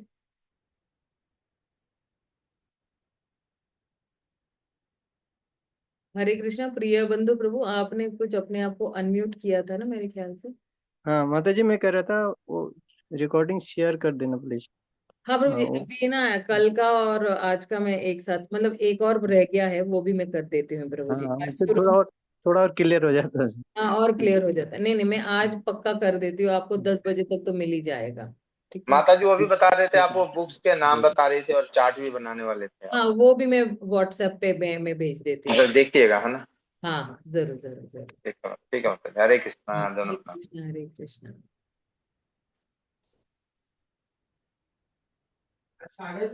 हरे कृष्णा। प्रिय बंधु प्रभु, आपने कुछ अपने आप को अनम्यूट किया था ना मेरे ख्याल से। हाँ माता जी, मैं कह रहा था वो रिकॉर्डिंग शेयर कर देना प्लीज। हाँ प्रभु हाँ जी, वो अभी ना कल का और आज का मैं एक साथ, मतलब एक और रह गया है, वो भी मैं कर देती हूँ प्रभु जी, हाँ, आज उससे तुरंत। थोड़ा और क्लियर हो जाता है। हाँ और क्लियर हो जाता है। नहीं नहीं, मैं आज पक्का कर देती हूँ, आपको 10 बजे तक तो मिल ही जाएगा। ठीक है। माता जी वो भी बता रहे थे, आप वो बुक्स के नाम बता रहे थे और चार्ट भी बनाने वाले थे आप। हाँ वो भी मैं व्हाट्सएप पे मैं भेज देती हूँ। अच्छा, देखिएगा, है ना। हाँ हाँ, जरूर जरूर जरूर। ठीक है माता जी, हरे कृष्णा, हरे दोनों। कृष्णा हरे कृष्णा। साढ़े